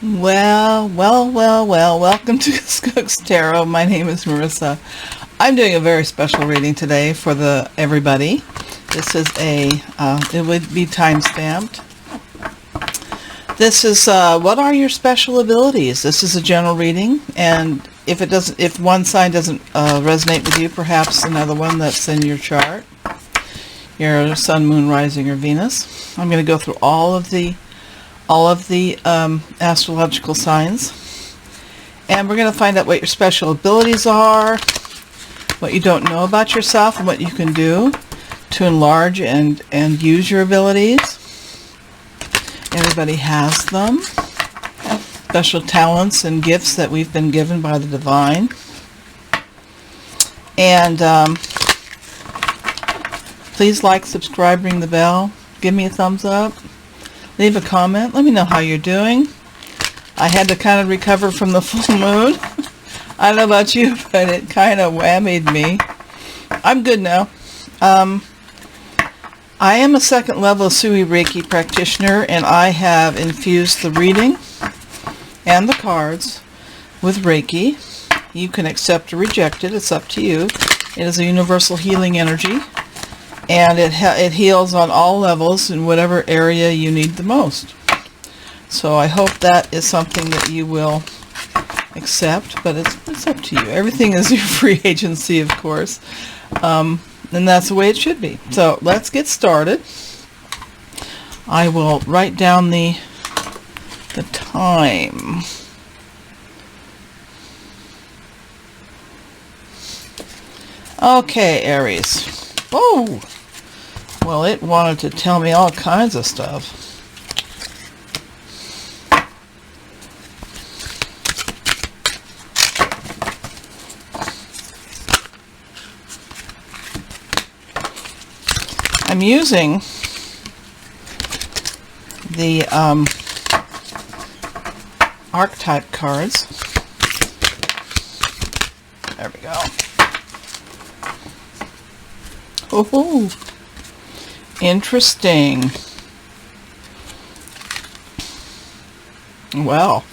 Well, welcome to Cook's Tarot. My name is Marissa. I'm doing a very special reading today for everybody. This is it would be time-stamped. This is, what are your special abilities? This is a general reading, and if one sign doesn't resonate with you, perhaps another one that's in your chart, your sun, moon, rising, or Venus. I'm going to go through all of the astrological signs, and we're going to find out what your special abilities are, what you don't know about yourself, and what you can do to enlarge and use your abilities. Everybody has them. Special talents and gifts that we've been given by the divine. And please like, subscribe, ring the bell, give me a thumbs up. Leave a comment. Let me know how you're doing. I had to kind of recover from the full moon. I don't know about you, but it kind of whammied me. I'm good now. I am a second level Usui Reiki practitioner, and I have infused the reading and the cards with Reiki. You can accept or reject it. It's up to you. It is a universal healing energy. And it heals on all levels in whatever area you need the most. So I hope that is something that you will accept, but it's up to you. Everything is your free agency, of course. And that's the way it should be. So let's get started. I will write down the time. Okay, Aries. Oh! Well, it wanted to tell me all kinds of stuff. I'm using the Archetype cards. There we go. Oh, interesting. Well,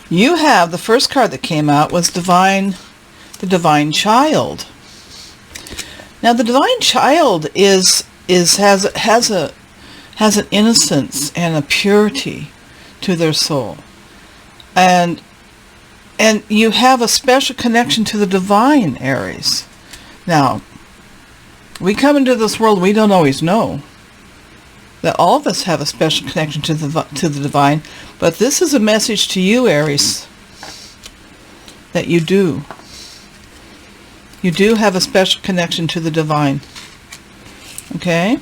you have the first card that came out was the Divine Child. Now, the Divine Child has an innocence and a purity to their soul, and you have a special connection to the divine, Aries. Now, we come into this world, we don't always know that all of us have a special connection to the divine, but this is a message to you, Aries, that you do. You do have a special connection to the divine. Okay?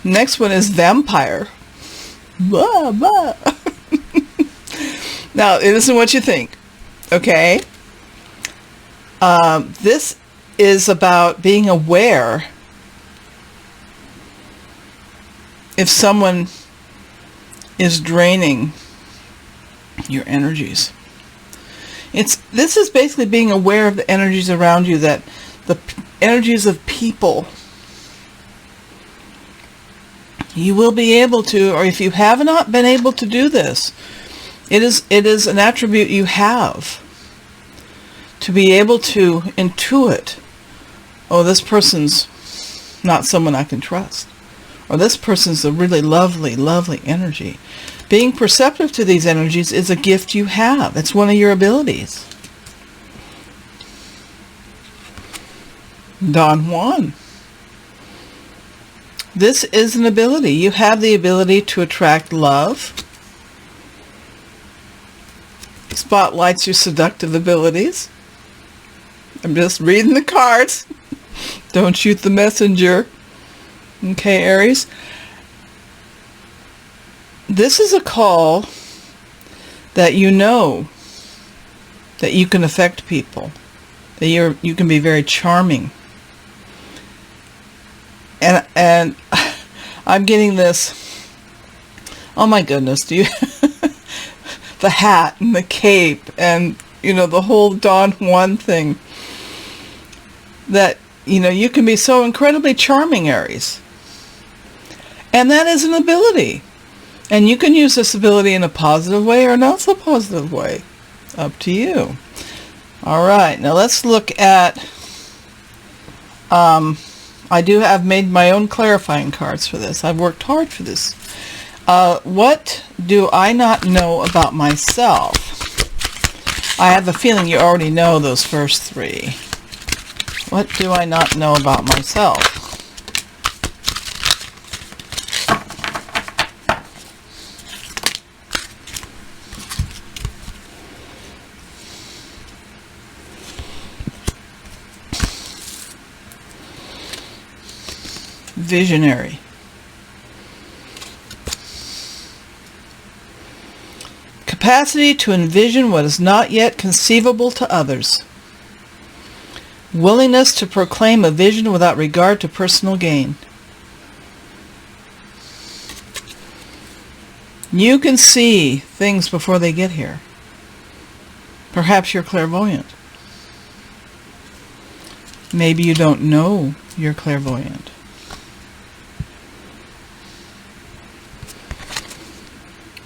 Next one is Vampire. Blah, blah. Now, it isn't what you think. Okay? This is about being aware if someone is draining your energies. This is basically being aware of the energies around you, that the energies of people. You will be able to, or if you have not been able to do this, it is an attribute you have to be able to intuit, oh, this person's not someone I can trust, or this person's a really lovely, lovely energy. Being perceptive to these energies is a gift you have. It's one of your abilities. Don Juan. This is an ability. You have the ability to attract love. Spotlights your seductive abilities. I'm just reading the cards. Don't shoot the messenger. Okay, Aries. This is a call that you know that you can affect people, that you can be very charming. And I'm getting this, oh my goodness, do you the hat and the cape and the whole Don Juan thing, that you can be so incredibly charming, Aries. And that is an ability. And you can use this ability in a positive way or not so positive way. Up to you. All right, now let's look at, I've made my own clarifying cards for this. I've worked hard for this. What do I not know about myself? I have a feeling you already know those first three. What do I not know about myself? Visionary. Capacity to envision what is not yet conceivable to others. Willingness to proclaim a vision without regard to personal gain. You can see things before they get here. Perhaps you're clairvoyant. Maybe you don't know you're clairvoyant.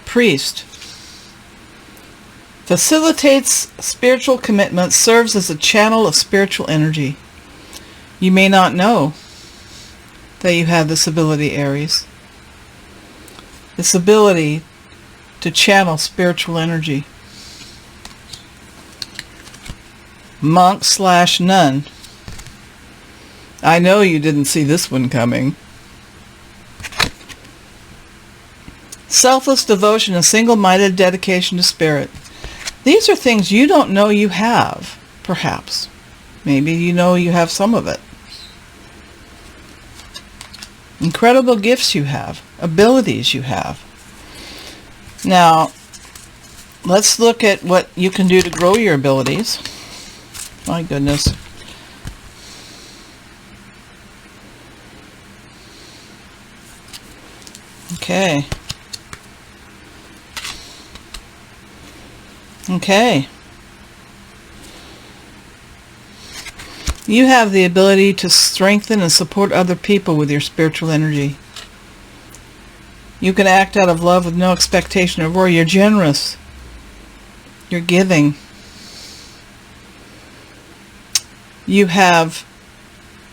Priest. Facilitates spiritual commitment, serves as a channel of spiritual energy. You may not know that you have this ability, Aries. This ability to channel spiritual energy. Monk/nun. I know you didn't see this one coming. Selfless devotion and single-minded dedication to spirit. These are things you don't know you have, perhaps. Maybe you know you have some of it. Incredible gifts you have, abilities you have. Now, let's look at what you can do to grow your abilities. My goodness. Okay. Okay. You have the ability to strengthen and support other people with your spiritual energy. You can act out of love with no expectation of reward. You're generous. You're giving. You have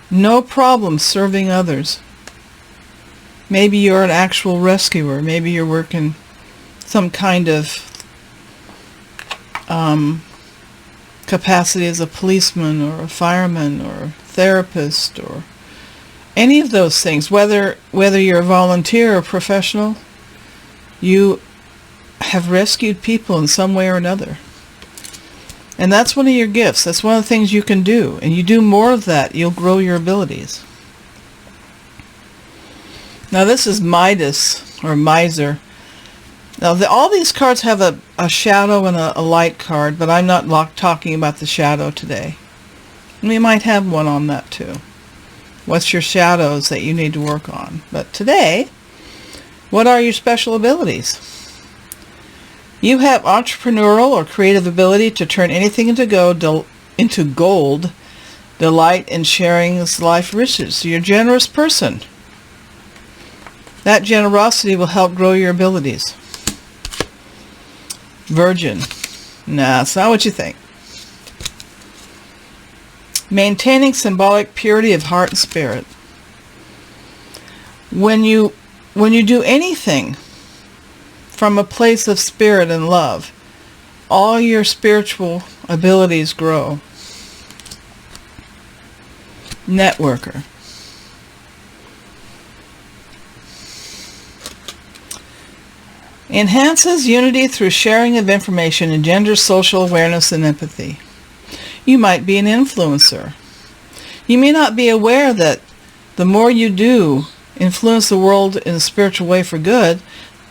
no problem serving others. Maybe you're an actual rescuer. Maybe you're working some kind of capacity as a policeman or a fireman or a therapist or any of those things. Whether you're a volunteer or professional, you have rescued people in some way or another. And that's one of your gifts. That's one of the things you can do. And you do more of that, you'll grow your abilities. Now this is Midas or Miser. Now all these cards have a shadow and a light card, but I'm not talking about the shadow today. We might have one on that too. What's your shadows that you need to work on? But today, what are your special abilities? You have entrepreneurial or creative ability to turn anything into gold, delight in sharing this life riches. So you're a generous person. That generosity will help grow your abilities. Virgin. Nah, it's not what you think. Maintaining symbolic purity of heart and spirit. When you do anything from a place of spirit and love, all your spiritual abilities grow. Networker. Enhances unity through sharing of information, engenders social awareness and empathy. You might be an influencer. You may not be aware that the more you do influence the world in a spiritual way for good,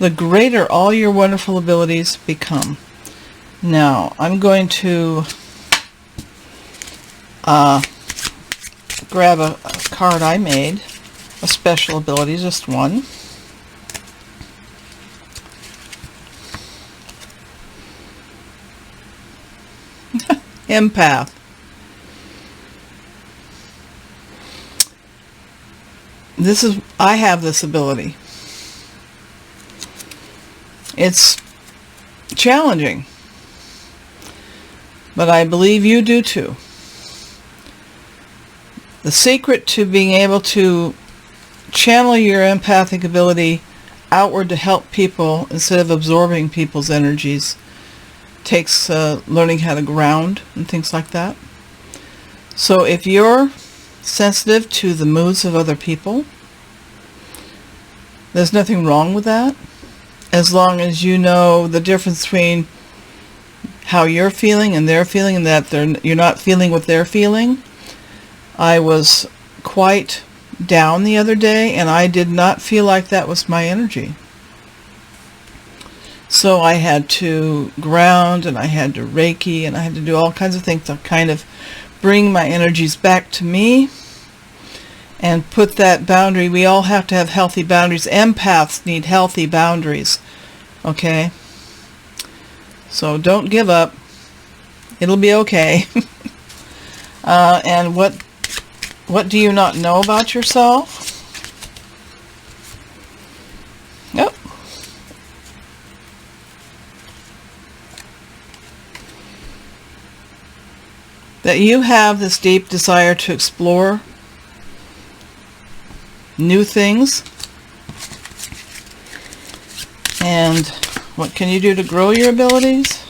the greater all your wonderful abilities become. Now, I'm going to grab a card I made, a special ability, just one. Empath. I have this ability. It's challenging, but I believe you do too. The secret to being able to channel your empathic ability outward to help people instead of absorbing people's energies takes learning how to ground and things like that. So if you're sensitive to the moods of other people, there's nothing wrong with that, as long as you know the difference between how you're feeling and they're feeling, and that you're not feeling what they're feeling. I was quite down the other day, and I did not feel like that was my energy. So I had to ground, and I had to Reiki, and I had to do all kinds of things to kind of bring my energies back to me and put that boundary. We all have to have healthy boundaries. Empaths need healthy boundaries. Okay? So don't give up. It'll be okay. And what do you not know about yourself? Yep. That you have this deep desire to explore new things. And what can you do to grow your abilities?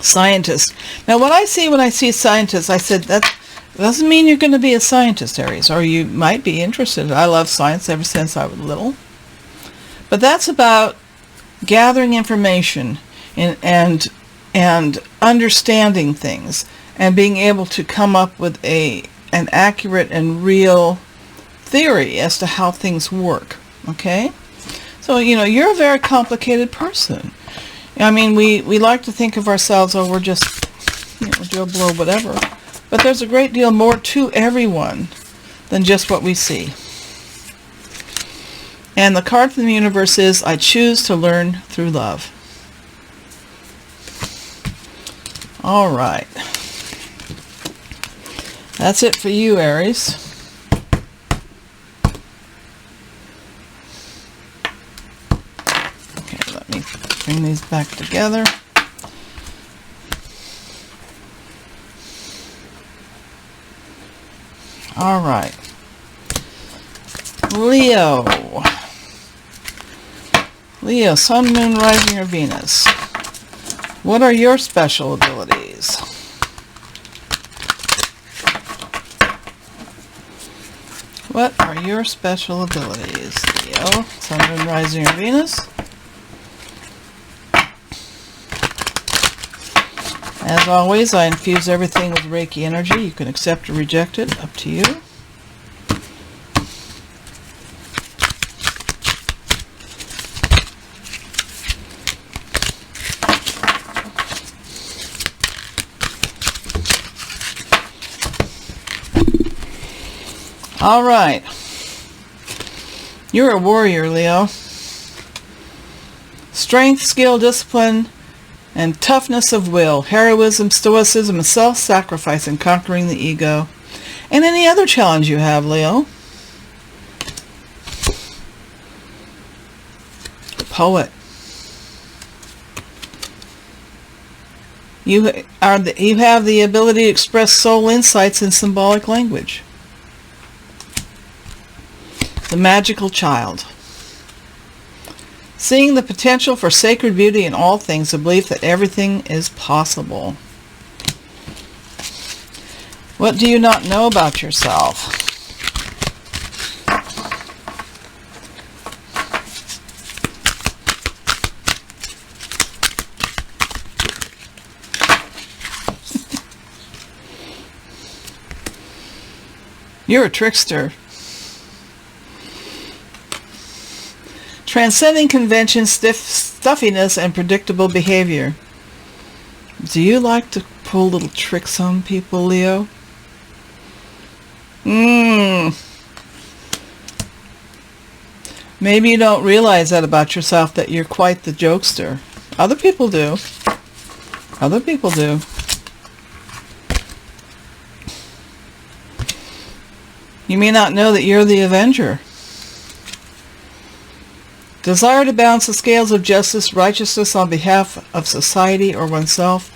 Scientist. Now what I see when I see scientists, I said that doesn't mean you're going to be a scientist, Aries, or you might be interested. I love science ever since I was little. But that's about gathering information and understanding things and being able to come up with an accurate and real theory as to how things work. Okay? So, you're a very complicated person. I mean, we like to think of ourselves, we're just, Joe Blow, whatever. But there's a great deal more to everyone than just what we see. And the card from the universe is, I choose to learn through love. All right. That's it for you, Aries. Okay, let me bring these back together. All right. Leo. Leo, Sun, Moon, Rising, or Venus. What are your special abilities? What are your special abilities, Leo, Sun, Moon, Rising, or Venus? As always, I infuse everything with Reiki energy. You can accept or reject it, up to you. All right. You're a warrior, Leo. Strength, skill, discipline, and toughness of will, heroism, stoicism, and self-sacrifice in conquering the ego, and any other challenge you have, Leo. Poet. You have the ability to express soul insights in symbolic language. The magical child. Seeing the potential for sacred beauty in all things, a belief that everything is possible. What do you not know about yourself? You're a trickster. Transcending convention, stuffiness, and predictable behavior. Do you like to pull little tricks on people, Leo? Maybe you don't realize that about yourself, that you're quite the jokester. Other people do. Other people do. You may not know that you're the Avenger. Desire to balance the scales of justice, righteousness on behalf of society or oneself.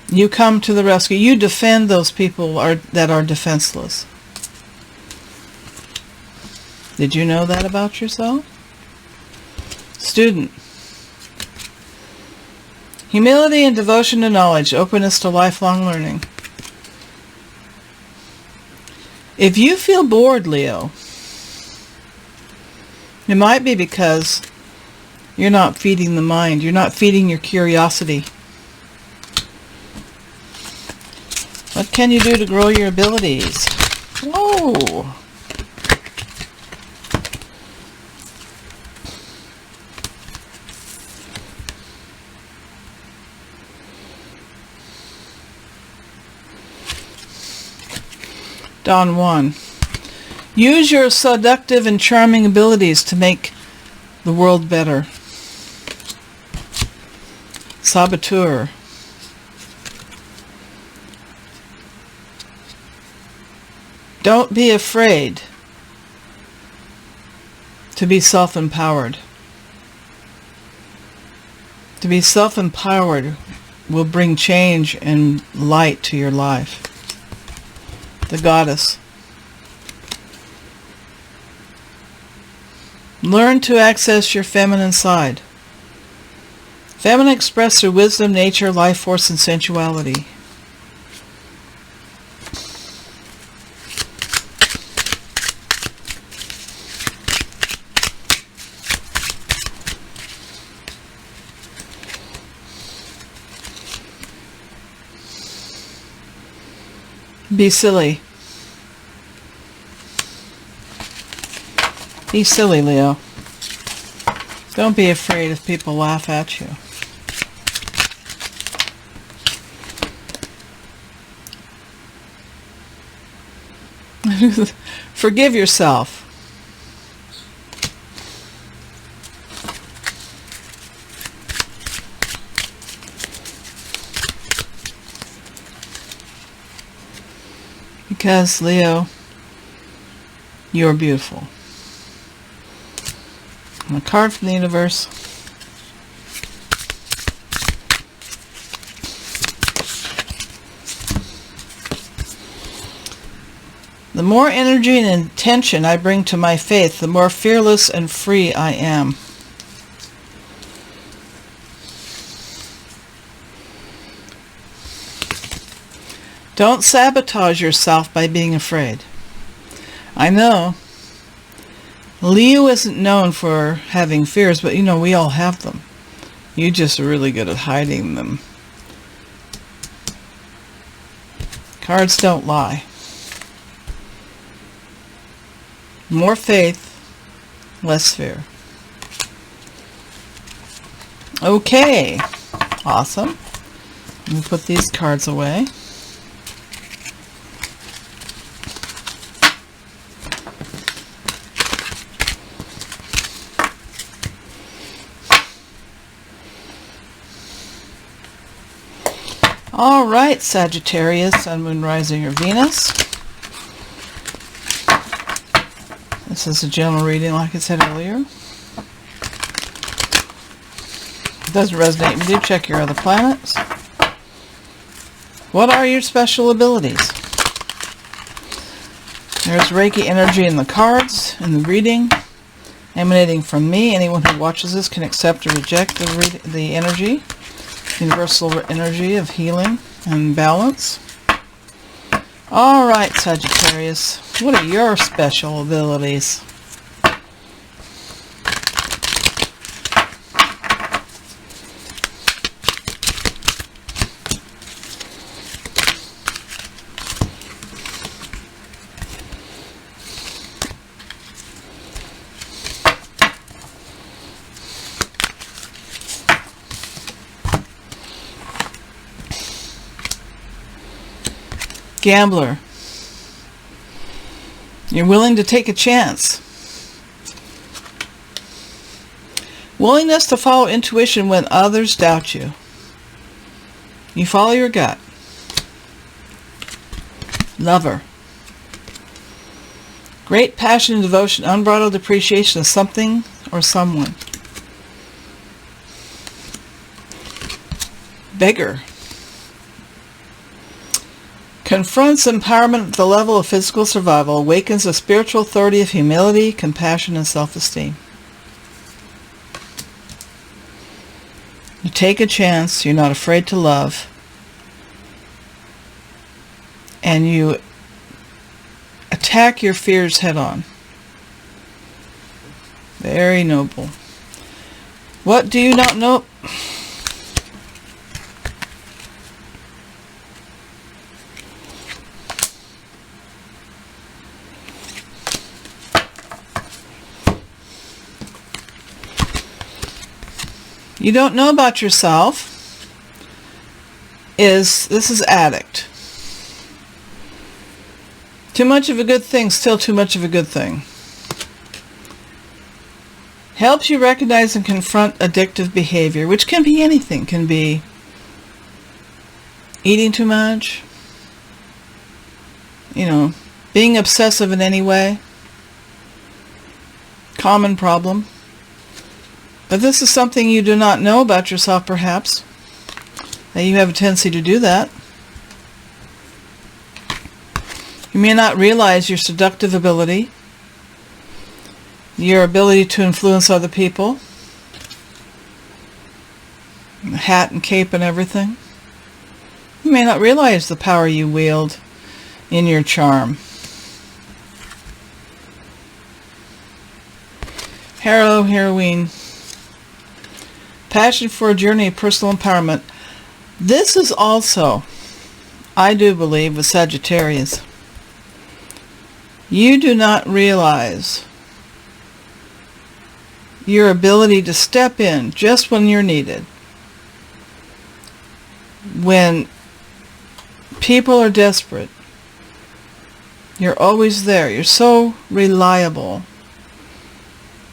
You come to the rescue. You defend those people that are defenseless. Did you know that about yourself? Student. Humility and devotion to knowledge, openness to lifelong learning. If you feel bored, Leo, it might be because you're not feeding the mind. You're not feeding your curiosity. What can you do to grow your abilities? Whoa! Don Juan. Use your seductive and charming abilities to make the world better. Saboteur. Don't be afraid to be self-empowered. To be self-empowered will bring change and light to your life. The Goddess. Learn to access your feminine side. Feminine express through wisdom, nature, life force, and sensuality. Be silly. Be silly, Leo. Don't be afraid if people laugh at you. Forgive yourself. Because, Leo, you're beautiful. And a card from the universe. The more energy and intention I bring to my faith, the more fearless and free I am. Don't sabotage yourself by being afraid. I know Leo isn't known for having fears, but you know, we all have them. You're just really good at hiding them. Cards don't lie. More faith, less fear. Okay, awesome. Let me put these cards away. All right, Sagittarius, Sun, Moon, Rising, or Venus. This is a general reading, like I said earlier. If it doesn't resonate with you, check your other planets. What are your special abilities? There's Reiki energy in the cards, in the reading, emanating from me. Anyone who watches this can accept or reject the energy. Universal energy of healing and balance. All right, Sagittarius, what are your special abilities? Gambler. You're willing to take a chance. Willingness to follow intuition when others doubt you. You follow your gut. Lover. Great passion and devotion, unbridled appreciation of something or someone. Beggar. Confronts empowerment at the level of physical survival, awakens a spiritual authority of humility, compassion, and self-esteem. You take a chance, you're not afraid to love, and you attack your fears head on. Very noble. What do you not know? You don't know about yourself this is addict. Too much of a good thing, still too much of a good thing. Helps you recognize and confront addictive behavior, which can be anything. Can be eating too much, being obsessive in any way. Common problem. But this is something you do not know about yourself, perhaps, that you have a tendency to do that. You may not realize your seductive ability, your ability to influence other people, the hat and cape and everything. You may not realize the power you wield in your charm. Heroine. Passion for a journey of personal empowerment. This is also, I do believe, with Sagittarius. You do not realize your ability to step in just when you're needed. When people are desperate, you're always there. You're so reliable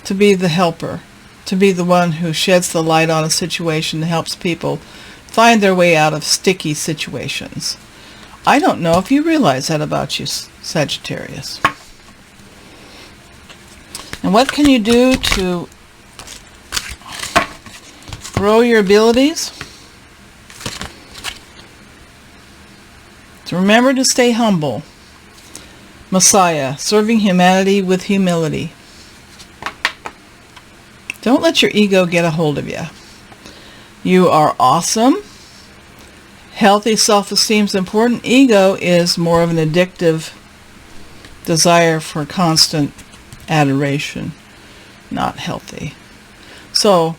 to be the helper, to be the one who sheds the light on a situation and helps people find their way out of sticky situations. I don't know if you realize that about you, Sagittarius. And what can you do to grow your abilities? To remember to stay humble. Messiah, serving humanity with humility. Don't let your ego get a hold of you. You are awesome. Healthy self-esteem is important. Ego is more of an addictive desire for constant adoration. Not healthy. So,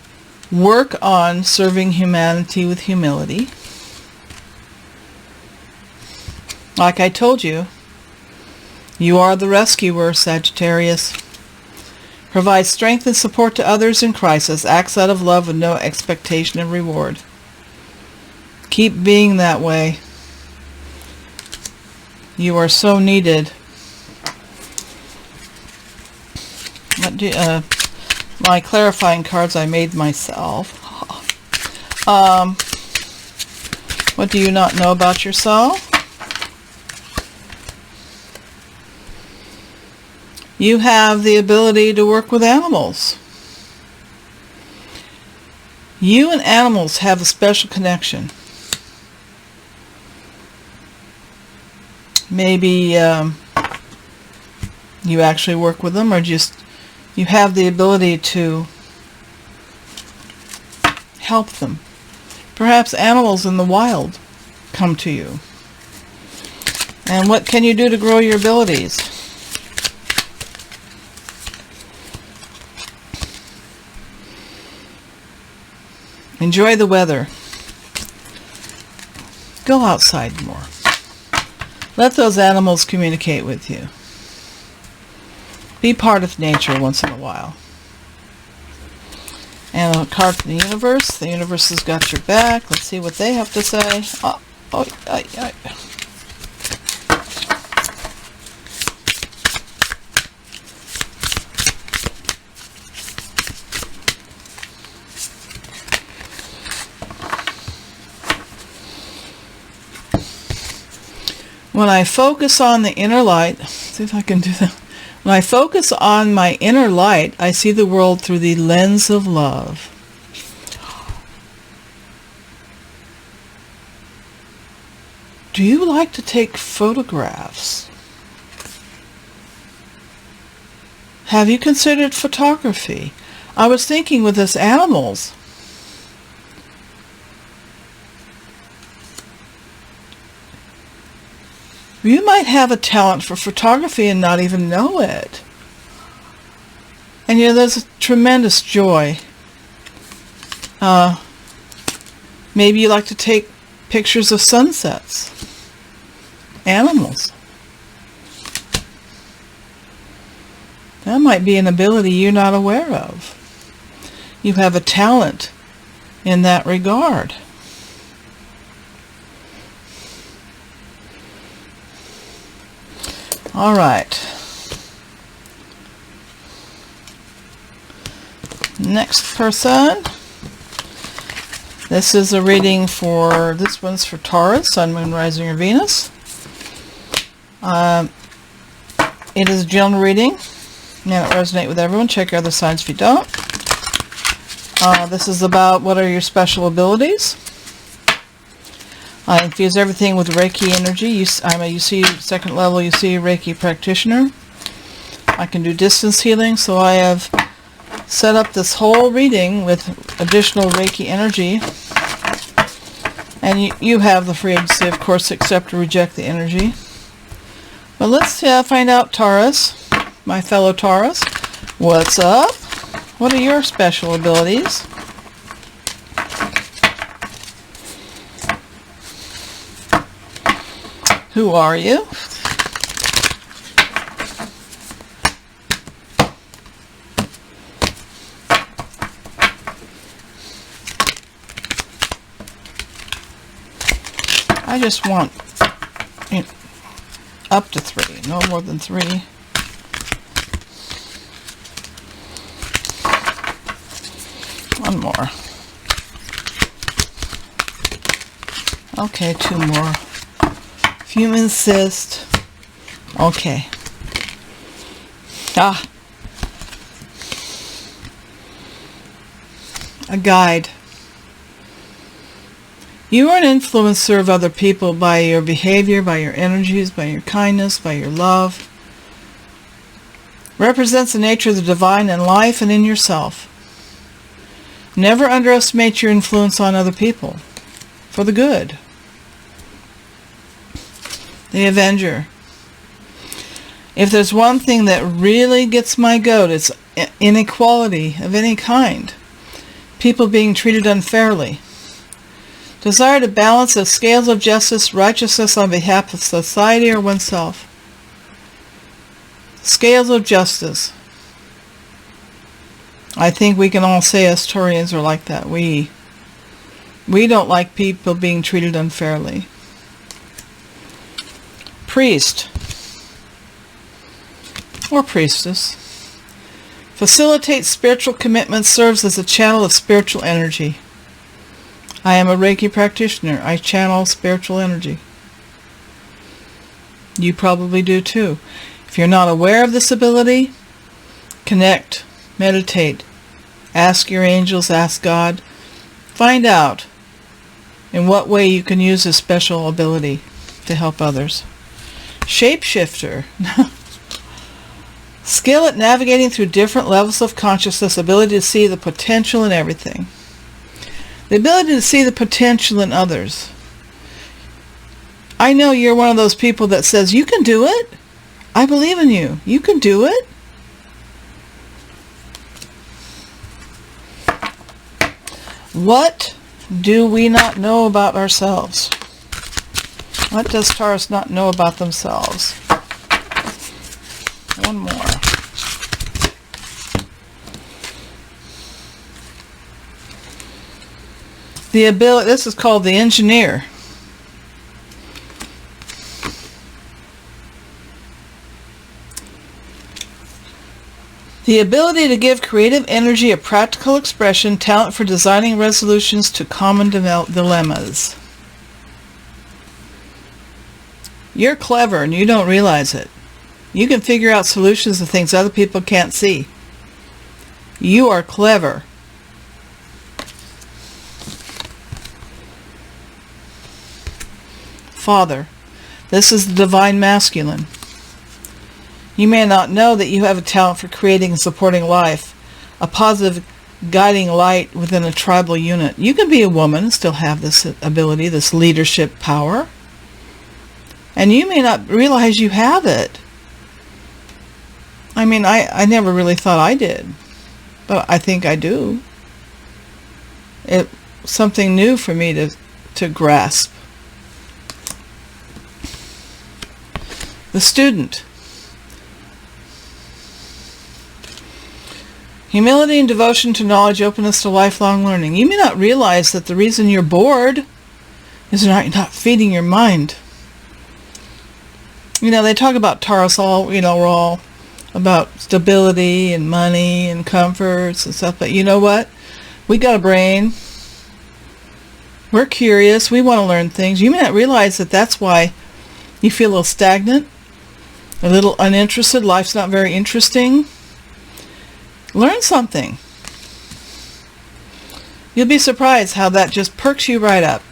work on serving humanity with humility. Like I told you, you are the rescuer, Sagittarius. Provide strength and support to others in crisis. Acts out of love with no expectation of reward. Keep being that way. You are so needed. My clarifying cards I made myself. What do you not know about yourself? You have the ability to work with animals. You and animals have a special connection. Maybe you actually work with them, or just you have the ability to help them. Perhaps animals in the wild come to you. And what can you do to grow your abilities? Enjoy the weather. Go outside more. Let those animals communicate with you. Be part of nature once in a while. And a card from the universe. The universe has got your back. Let's see what they have to say. When I focus on the inner light, see if I can do that. When I focus on my inner light, I see the world through the lens of love. Do you like to take photographs? Have you considered photography? I was thinking with us animals. You might have a talent for photography and not even know it. And there's a tremendous joy. Maybe you like to take pictures of sunsets. Animals. That might be an ability you're not aware of. You have a talent in that regard. All right. Next person. This is a reading for, this one's for Taurus, Sun, Moon, Rising, or Venus. It is a general reading. May not resonate with everyone. Check your other signs if you don't. This is about what are your special abilities. I infuse everything with Reiki energy. I'm a second level Usui Reiki practitioner. I can do distance healing, so I have set up this whole reading with additional Reiki energy. And you have the freedom to, of course, accept or reject the energy. But let's find out, Taurus, my fellow Taurus, what's up? What are your special abilities? Who are you? I just want up to 3, no more than 3. One more. Okay, 2 more. If you insist. Okay. A guide. You are an influencer of other people by your behavior, by your energies, by your kindness, by your love. Represents the nature of the divine in life and in yourself. Never underestimate your influence on other people. For the good. The Avenger. If there's one thing that really gets my goat, it's inequality of any kind. People being treated unfairly. Desire to balance the scales of justice, righteousness on behalf of society or oneself. Scales of justice. I think we can all say us Taurians are like that. We don't like people being treated unfairly. Priest. Or priestess. Facilitates spiritual commitment, serves as a channel of spiritual energy. I am a Reiki practitioner. I channel spiritual energy. You probably do too. If you're not aware of this ability, connect, meditate, ask your angels, ask God. Find out in what way you can use this special ability to help others. Shapeshifter. Skill at navigating through different levels of consciousness, ability to see the potential in everything. The ability to see the potential in others. I know you're one of those people that says, you can do it. I believe in you. You can do it. What do we not know about ourselves? What does Taurus not know about themselves? One more. The ability, this is called the engineer. The ability to give creative energy a practical expression, talent for designing resolutions to common dilemmas. You're clever and you don't realize it. You can figure out solutions to things other people can't see. You are clever. Father. This is the divine masculine. You may not know that you have a talent for creating and supporting life, a positive guiding light within a tribal unit. You can be a woman and still have this ability, this leadership power. And you may not realize you have it. I mean, I never really thought I did, but I think I do. It's something new for me to grasp. The student. Humility and devotion to knowledge, openness to lifelong learning. You may not realize that the reason you're bored is not feeding your mind. You know, they talk about Taurus we're all about stability and money and comforts and stuff, but you know what? We got a brain. We're curious. We want to learn things. You may not realize that that's why you feel a little stagnant, a little uninterested. Life's not very interesting. Learn something. You'll be surprised how that just perks you right up.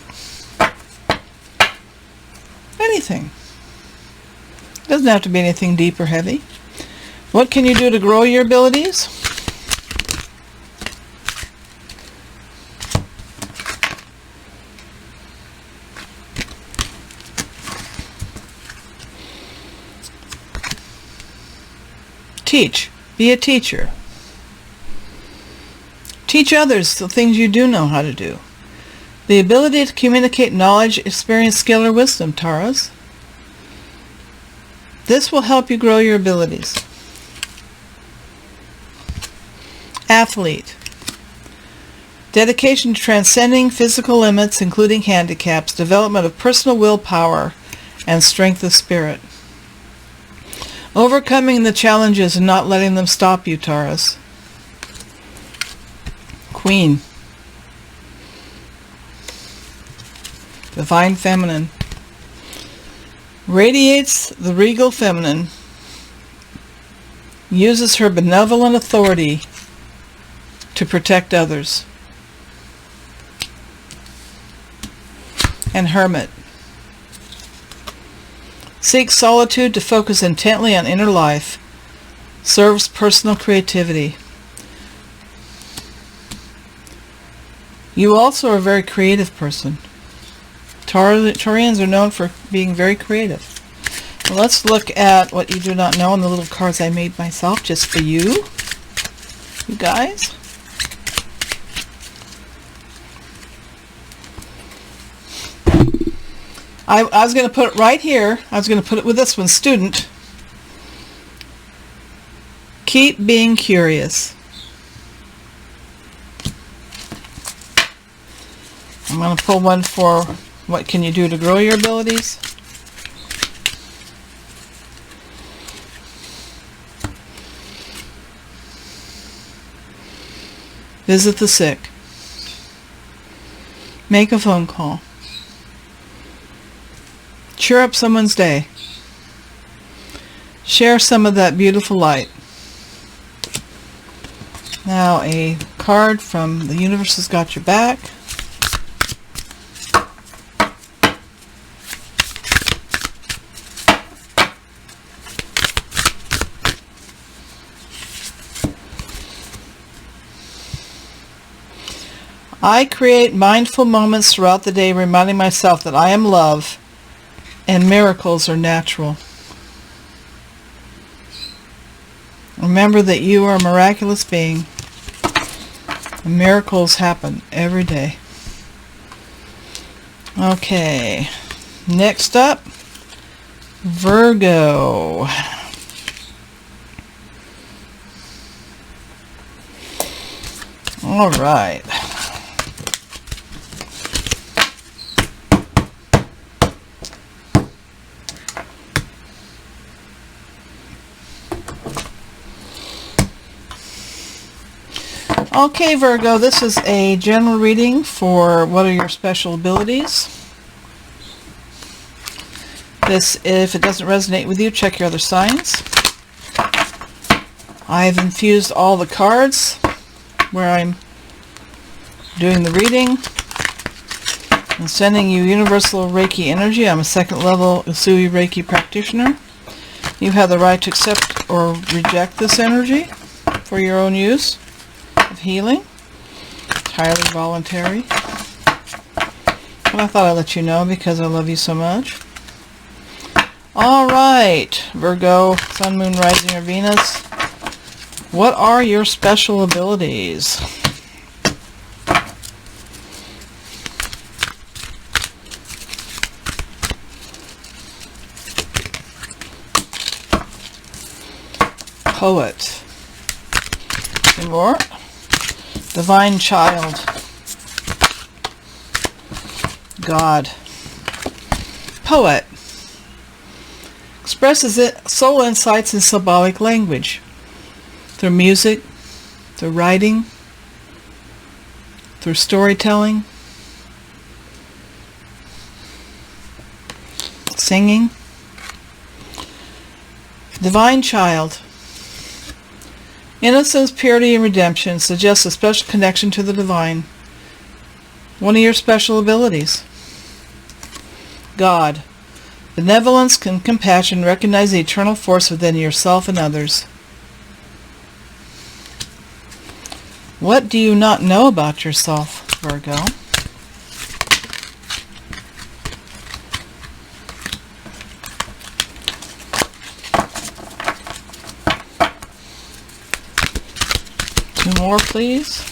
Anything. Doesn't have to be anything deep or heavy. What can you do to grow your abilities? Teach. Be a teacher. Teach others the things you do know how to do. The ability to communicate knowledge, experience, skill, or wisdom, Taurus. This will help you grow your abilities. Athlete. Dedication to transcending physical limits, including handicaps, development of personal willpower, and strength of spirit. Overcoming the challenges and not letting them stop you, Taurus. Queen. Divine feminine. Radiates the regal feminine. Uses her benevolent authority to protect others. And hermit. Seeks solitude to focus intently on inner life. Serves personal creativity. You also are a very creative person. Taurians are known for being very creative. Well, let's look at what you do not know in the little cards I made myself just for you guys. I was going to put it right here. I was going to put it with this one, student. Keep being curious. I'm going to pull one for what can you do to grow your abilities. Visit the sick. Make a phone call. Cheer up someone's day. Share some of that beautiful light. Now a card from the universe has got your back. I create mindful moments throughout the day, reminding myself that I am love and miracles are natural. Remember that you are a miraculous being and miracles happen every day. Okay, next up, Virgo. All right. Okay, Virgo, this is a general reading for what are your special abilities. If it doesn't resonate with you, check your other signs. I've infused all the cards where I'm doing the reading. I'm sending you Universal Reiki Energy. I'm a second level Usui Reiki practitioner. You have the right to accept or reject this energy for your own use of healing. Entirely voluntary. But I thought I'd let you know because I love you so much. Alright, Virgo, Sun, Moon, Rising, or Venus. What are your special abilities? Poet. Any more? Divine Child. God. Poet. Expresses soul insights in symbolic language. Through music, through writing, through storytelling, singing. Divine Child. Innocence, purity, and redemption suggests a special connection to the divine. One of your special abilities. God. Benevolence and compassion recognize the eternal force within yourself and others. What do you not know about yourself, Virgo? Two more, please.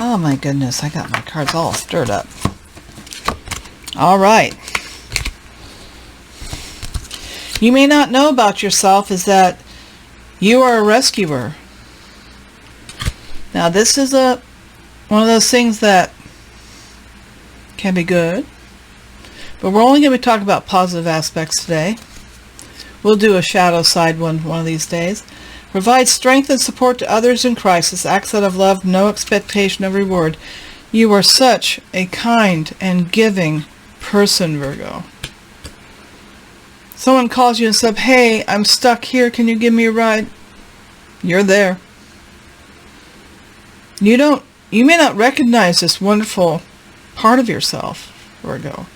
Oh my goodness, I got my cards all stirred up. All right. You may not know about yourself is that you are a rescuer. Now this is one of those things that can be good, but we're only going to be talking about positive aspects today. We'll do a shadow side one of these days. Provide strength and support to others in crisis. Acts out of love, no expectation of reward. You are such a kind and giving person, Virgo. Someone calls you and says, "Hey, I'm stuck here. Can you give me a ride?" You're there. You may not recognize this wonderful part of yourself, Virgo.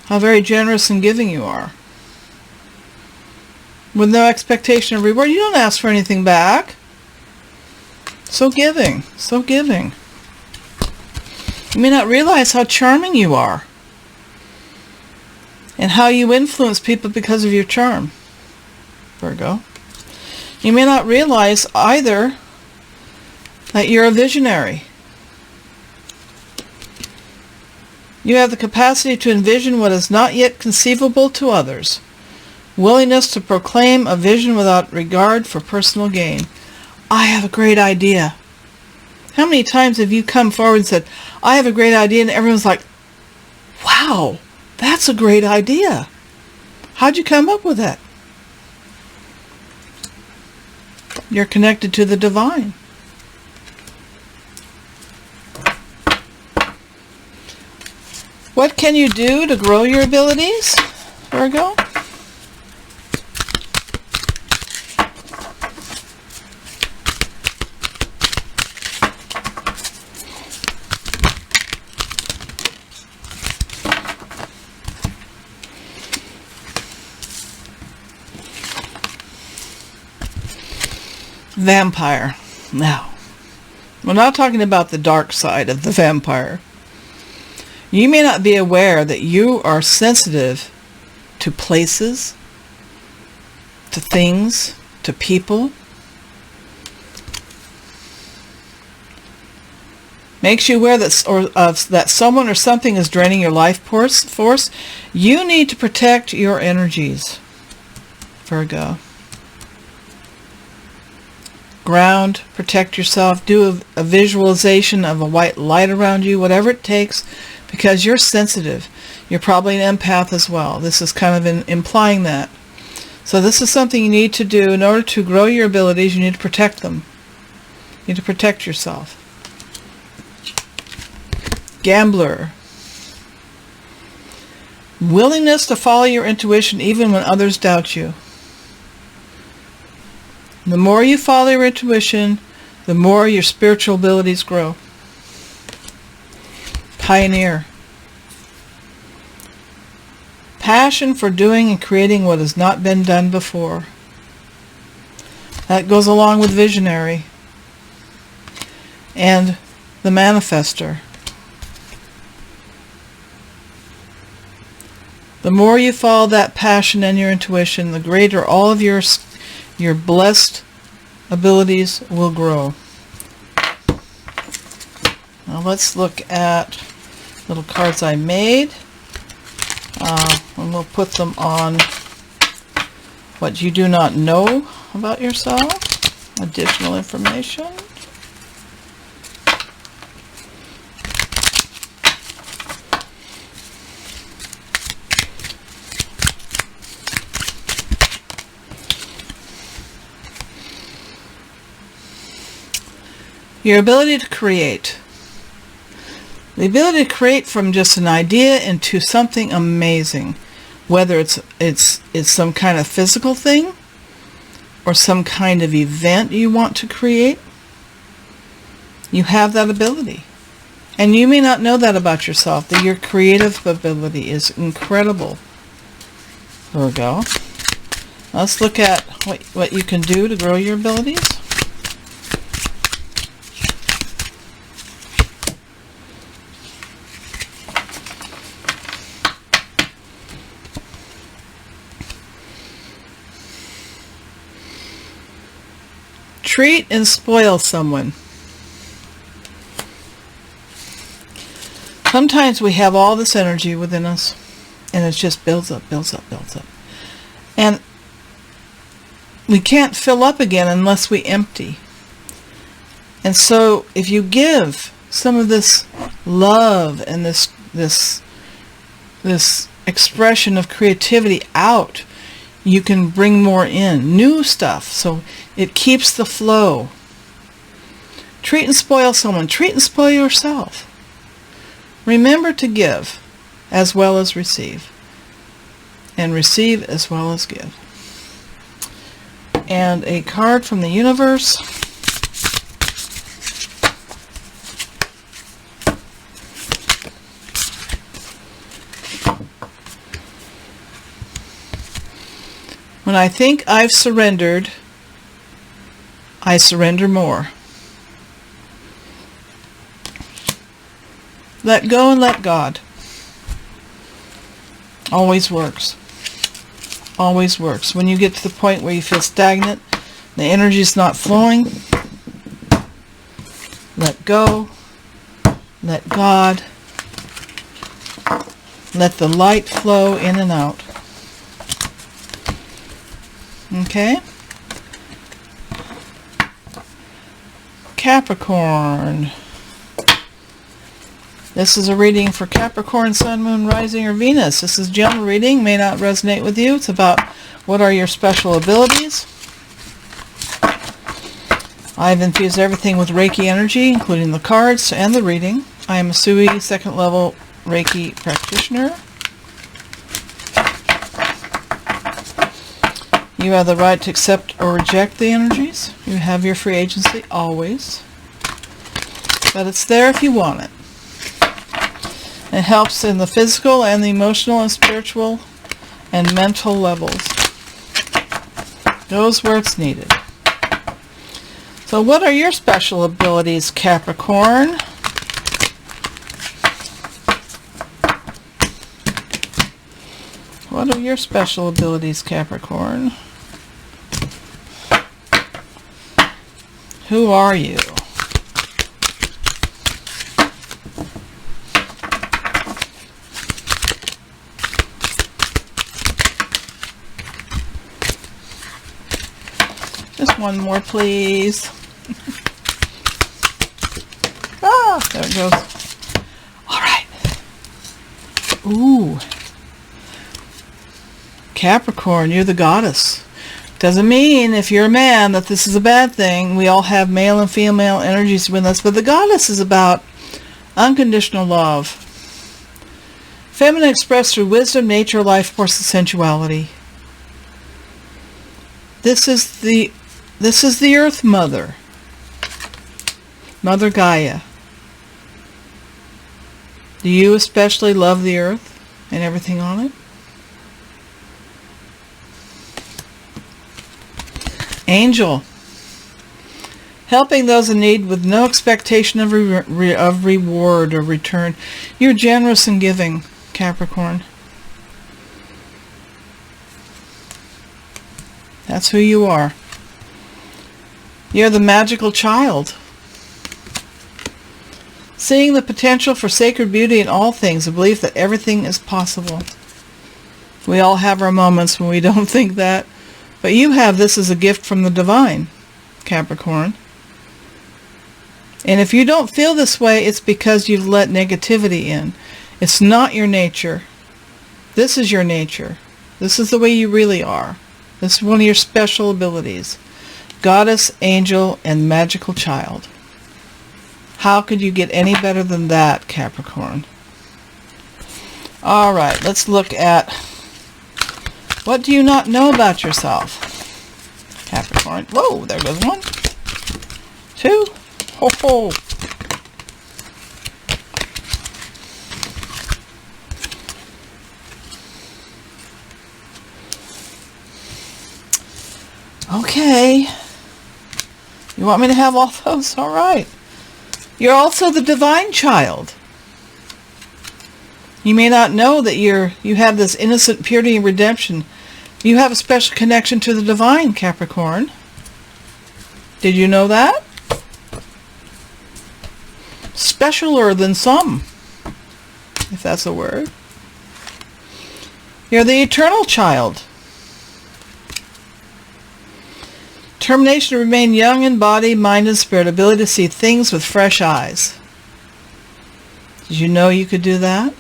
How very generous and giving you are. With no expectation of reward. You don't ask for anything back. So giving. So giving. You may not realize how charming you are. And how you influence people because of your charm, Virgo. You may not realize either that you're a visionary. You have the capacity to envision what is not yet conceivable to others. Willingness to proclaim a vision without regard for personal gain. I have a great idea. How many times have you come forward and said, "I have a great idea," and everyone's like, "Wow, that's a great idea. How'd you come up with that?" You're connected to the divine. What can you do to grow your abilities, Virgo? Vampire. Now, we're not talking about the dark side of the vampire. You may not be aware that you are sensitive to places, to things, to people. Makes you aware that someone or something is draining your life force. You need to protect your energies, Virgo. ground, protect yourself, do a visualization of a white light around you, whatever it takes, because you're sensitive. You're probably an empath as well. This is kind of implying that. So this is something you need to do in order to grow your abilities. You need to protect them. You need to protect yourself. Gambler. Willingness to follow your intuition even when others doubt you. The more you follow your intuition, the more your spiritual abilities grow. Pioneer. Passion for doing and creating what has not been done before. That goes along with visionary. And the manifester. The more you follow that passion and your intuition, the greater all of your blessed abilities will grow. Now let's look at little cards I made. And we'll put them on what you do not know about yourself. Additional information. Your ability to create. The ability to create from just an idea into something amazing. Whether it's some kind of physical thing or some kind of event you want to create. You have that ability. And you may not know that about yourself, that your creative ability is incredible. Virgo. Let's look at what you can do to grow your abilities. Treat and spoil someone. Sometimes we have all this energy within us, and it just builds up, builds up, builds up. And we can't fill up again unless we empty. And so if you give some of this love and this expression of creativity out, you can bring more in, new stuff, so it keeps the flow. Treat and spoil someone. Treat and spoil yourself. Remember to give as well as receive, and receive as well as give. And a card from the universe. When I think I've surrendered, I surrender more. Let go and let God. Always works. Always works. When you get to the point where you feel stagnant, the energy is not flowing, let go, let God, let the light flow in and out. Okay? Capricorn. This is a reading for Capricorn, Sun, Moon, Rising, or Venus. This is a general reading, may not resonate with you. It's about what are your special abilities. I've infused everything with Reiki energy, including the cards and the reading. I am a Usui second level Reiki practitioner. You have the right to accept or reject the energies. You have your free agency always. But it's there if you want it. It helps in the physical and the emotional and spiritual and mental levels. Goes where it's needed. So what are your special abilities, Capricorn? What are your special abilities, Capricorn? Who are you? Just One more, please. Ah, there it goes. All right. Ooh. Capricorn, you're the goddess. Doesn't mean if you're a man that this is a bad thing. We all have male and female energies within us, but the goddess is about unconditional love. Feminine expressed through wisdom, nature, life force, and sensuality. This is the Earth Mother. Mother Gaia. Do you especially love the Earth and everything on it? Angel. Helping those in need with no expectation of reward or return. You're generous and giving, Capricorn. That's who you are. You're the magical child. Seeing the potential for sacred beauty in all things, a belief that everything is possible. We all have our moments when we don't think that, but you have this as a gift from the divine, Capricorn. And if you don't feel this way, it's because you've let negativity in. It's not your nature. This is your nature. This is the way you really are. This is one of your special abilities. Goddess, angel, and magical child. How could you get any better than that, Capricorn? All right, let's look at what do you not know about yourself, Capricorn. Whoa, there goes one. Two. Ho, ho. Okay. You want me to have all those? All right. You're also the divine child. You may not know that you have this innocent purity and redemption. You have a special connection to the divine, Capricorn. Did you know that? Specialer than some, if that's a word. You're the eternal child. Determination to remain young in body, mind, and spirit. Ability to see things with fresh eyes. Did you know you could do that?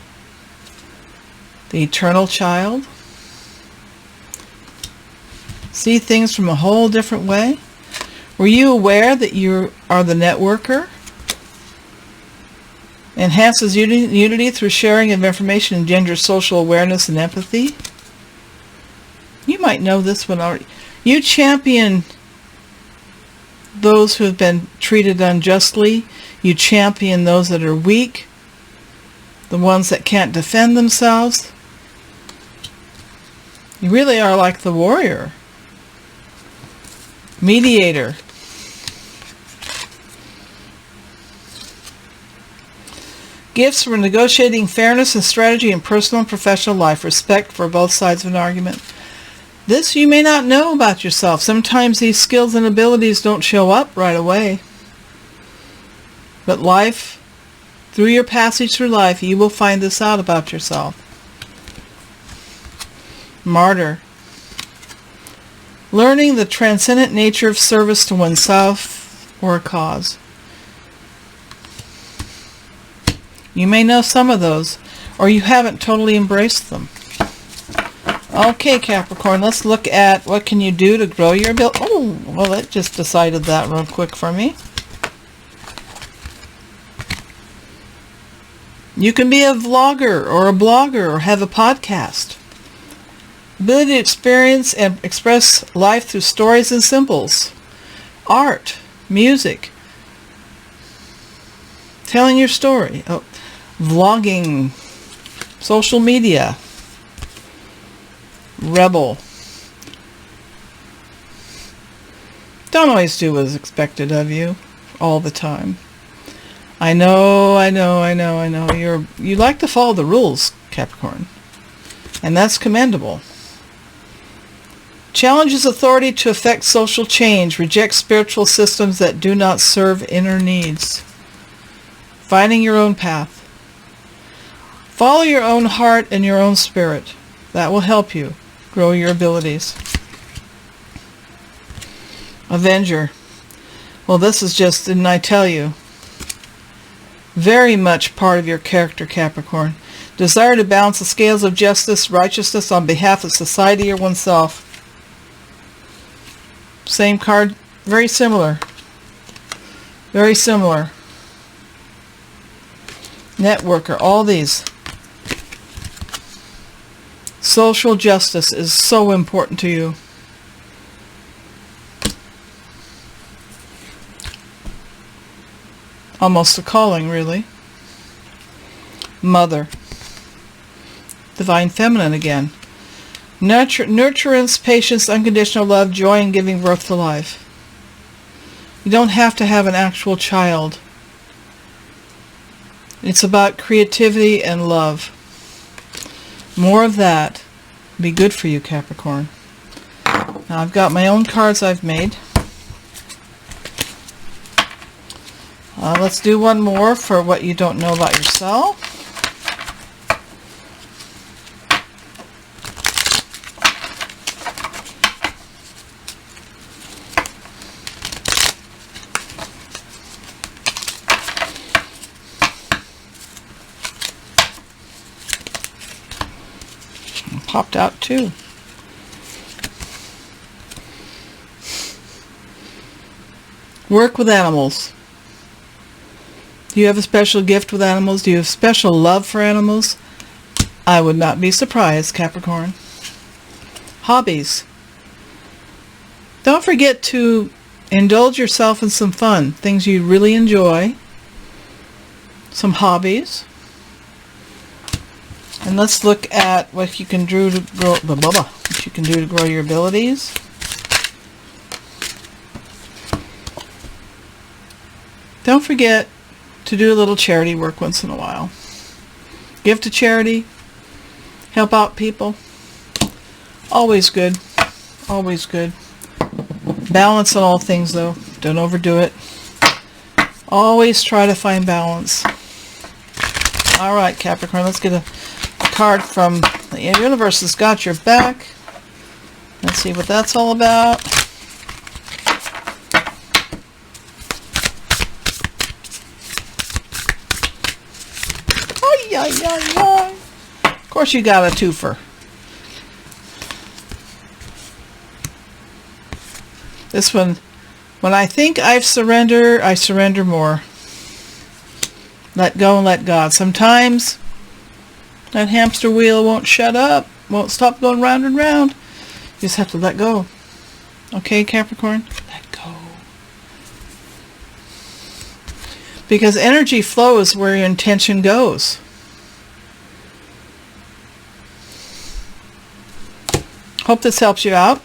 The eternal child. See things from a whole different way. Were you aware that you are the networker? Enhances unity through sharing of information, engenders social awareness and empathy. You might know this one already. You champion those who have been treated unjustly. You champion those that are weak, the ones that can't defend themselves. You really are like the warrior, mediator. Gifts for negotiating fairness and strategy in personal and professional life. Respect for both sides of an argument. This you may not know about yourself. Sometimes these skills and abilities don't show up right away. But life, through your passage through life, you will find this out about yourself. Martyr. Learning the transcendent nature of service to oneself or a cause. You may know some of those, or you haven't totally embraced them. Okay, Capricorn, let's look at what can you do to grow your ability. Oh, well, it just decided that real quick for me. You can be a vlogger or a blogger or have a podcast. Ability to experience and express life through stories and symbols. Art, music, telling your story. Oh, vlogging, social media. Rebel. Don't always do what is expected of you all the time. I know. You like to follow the rules, Capricorn. And that's commendable. Challenges authority to effect social change. Reject spiritual systems that do not serve inner needs. Finding your own path. Follow your own heart and your own spirit. That will help you grow your abilities. Avenger. Well, this is just, didn't I tell you, very much part of your character, Capricorn. Desire to balance the scales of justice, righteousness on behalf of society or oneself. Same card, very similar. Very similar. Networker, all these. Social justice is so important to you. Almost a calling, really. Mother. Divine Feminine again. Nurturance, patience, unconditional love, joy, and giving birth to life. You don't have to have an actual child. It's about creativity and love. More of that would be good for you, Capricorn. Now I've got my own cards I've made. Let's do one more for what you don't know about yourself. Popped out too. Work with animals. Do you have a special gift with animals? Do you have special love for animals? I would not be surprised, Capricorn. Hobbies. Don't forget to indulge yourself in some fun, things you really enjoy. Some hobbies. And let's look at what you can do to grow, what you can do to grow your abilities. Don't forget to do a little charity work once in a while. Give to charity. Help out people. Always good. Always good. Balance on all things, though. Don't overdo it. Always try to find balance. All right, Capricorn, let's get a card from the universe has got your back. Let's see what that's all about. Of course you got a twofer. This one, when I think I've surrendered, I surrender more. Let go and let God. Sometimes that hamster wheel won't shut up, won't stop going round and round. You just have to let go. Okay, Capricorn? Let go. Because energy flows where your intention goes. Hope this helps you out.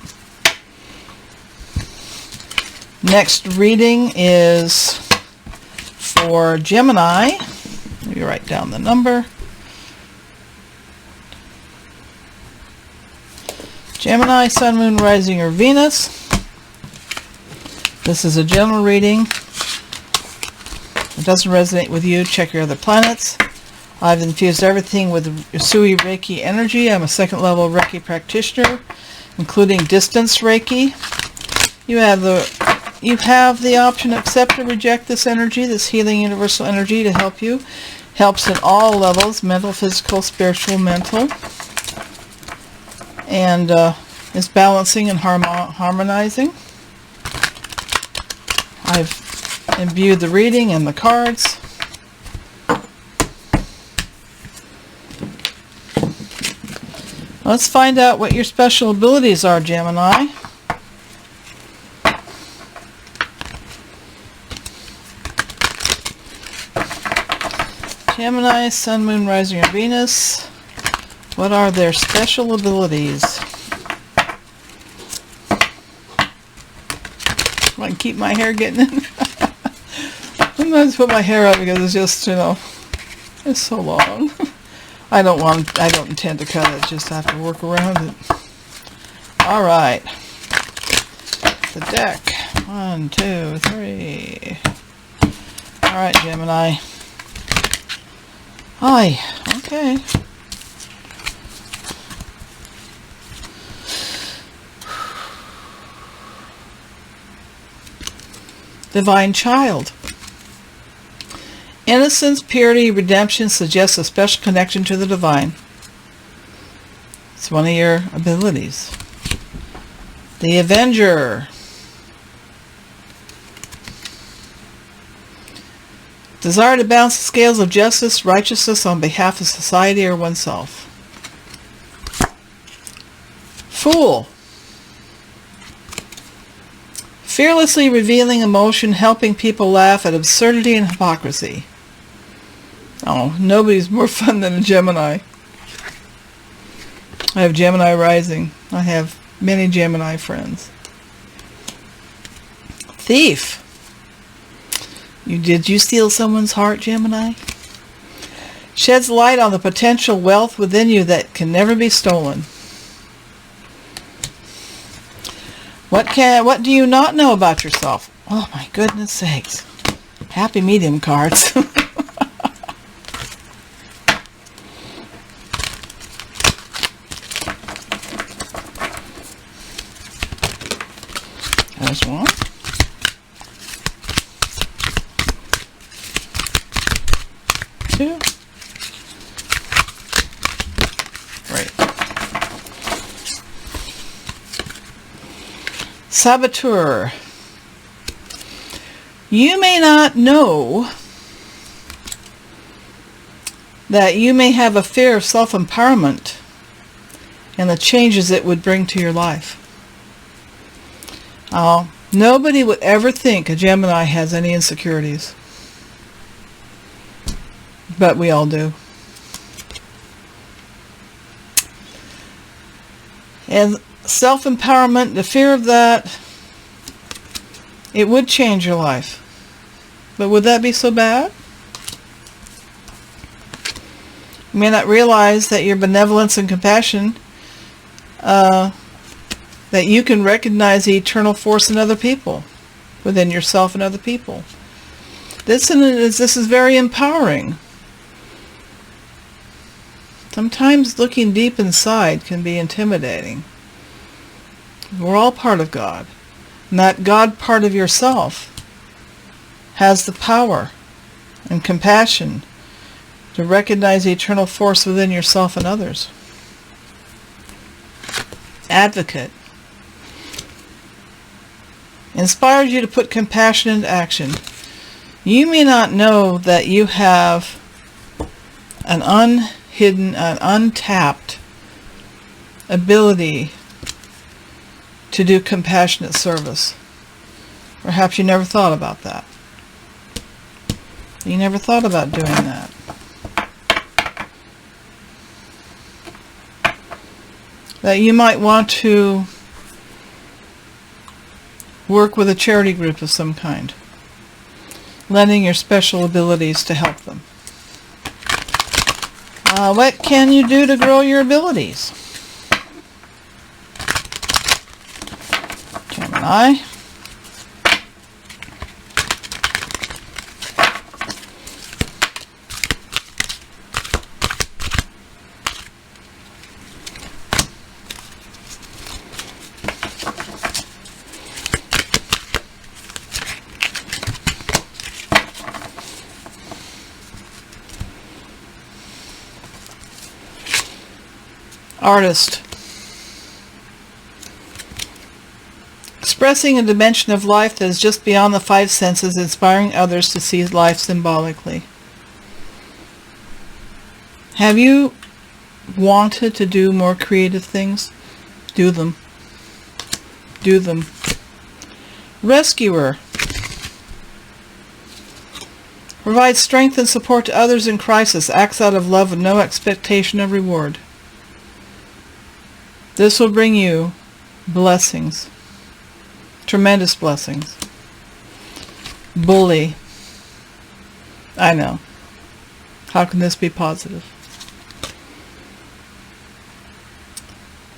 Next reading is for Gemini. Let me write down the number. Gemini, Sun, Moon, Rising, or Venus. This is a general reading. If it doesn't resonate with you, check your other planets. I've infused everything with Usui Reiki Energy. I'm a second level Reiki practitioner, including distance Reiki. You have the option to accept or reject this energy, this healing universal energy to help you. Helps at all levels, mental, physical, spiritual, mental. And is balancing and harmonizing. I've imbued the reading and the cards. Let's find out what your special abilities are, Gemini. Gemini, Sun, Moon, Rising, or Venus. What are their special abilities? If I can keep my hair getting in. Sometimes put my hair up because it's just, it's so long. I don't intend to cut it, just have to work around it. All right. The deck. 1, 2, 3. All right, Gemini. Hi. Okay. divine child. Innocence, purity, redemption suggests a special connection to the divine. It's one of your abilities. The Avenger. Desire to balance the scales of justice, righteousness on behalf of society or oneself. Fool. Fearlessly revealing emotion, helping people laugh at absurdity and hypocrisy. Oh, nobody's more fun than a Gemini. I have Gemini rising. I have many Gemini friends. Thief. Did you steal someone's heart, Gemini? Sheds light on the potential wealth within you that can never be stolen. What do you not know about yourself? Oh my goodness sakes. Happy medium cards. There's one. Two. Right. Saboteur. You may not know that you may have a fear of self-empowerment and the changes it would bring to your life. Nobody would ever think a Gemini has any insecurities. But we all do. And self-empowerment, the fear of that, it would change your life. But would that be so bad? You may not realize that your benevolence and compassion, that you can recognize the eternal force in other people, within yourself and other people. This is very empowering. Sometimes looking deep inside can be intimidating. We're all part of God. And that God part of yourself has the power and compassion to recognize the eternal force within yourself and others. Advocate. Inspires you to put compassion into action. You may not know that you have an unhidden, an untapped ability to do compassionate service. Perhaps you never thought about that. You never thought about doing that. That you might want to work with a charity group of some kind, lending your special abilities to help them. What can you do to grow your abilities? Gemini. Artist. Expressing a dimension of life that is just beyond the five senses, inspiring others to see life symbolically. Have you wanted to do more creative things? Do them. Do them. Rescuer. Provides strength and support to others in crisis, acts out of love with no expectation of reward. This will bring you blessings. Tremendous blessings. Bully. I know. How can this be positive?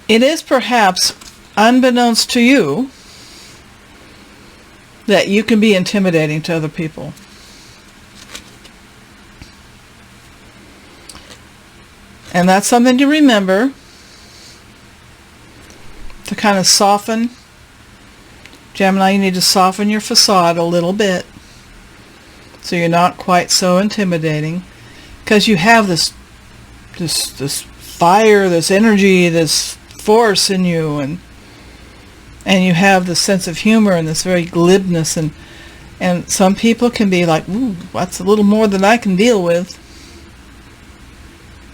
It is perhaps unbeknownst to you that you can be intimidating to other people. And that's something to remember, to kind of soften, Gemini, you need to soften your facade a little bit so you're not quite so intimidating, because you have this fire, this energy, this force in you, and you have this sense of humor and this very glibness, and some people can be like, ooh, that's a little more than I can deal with.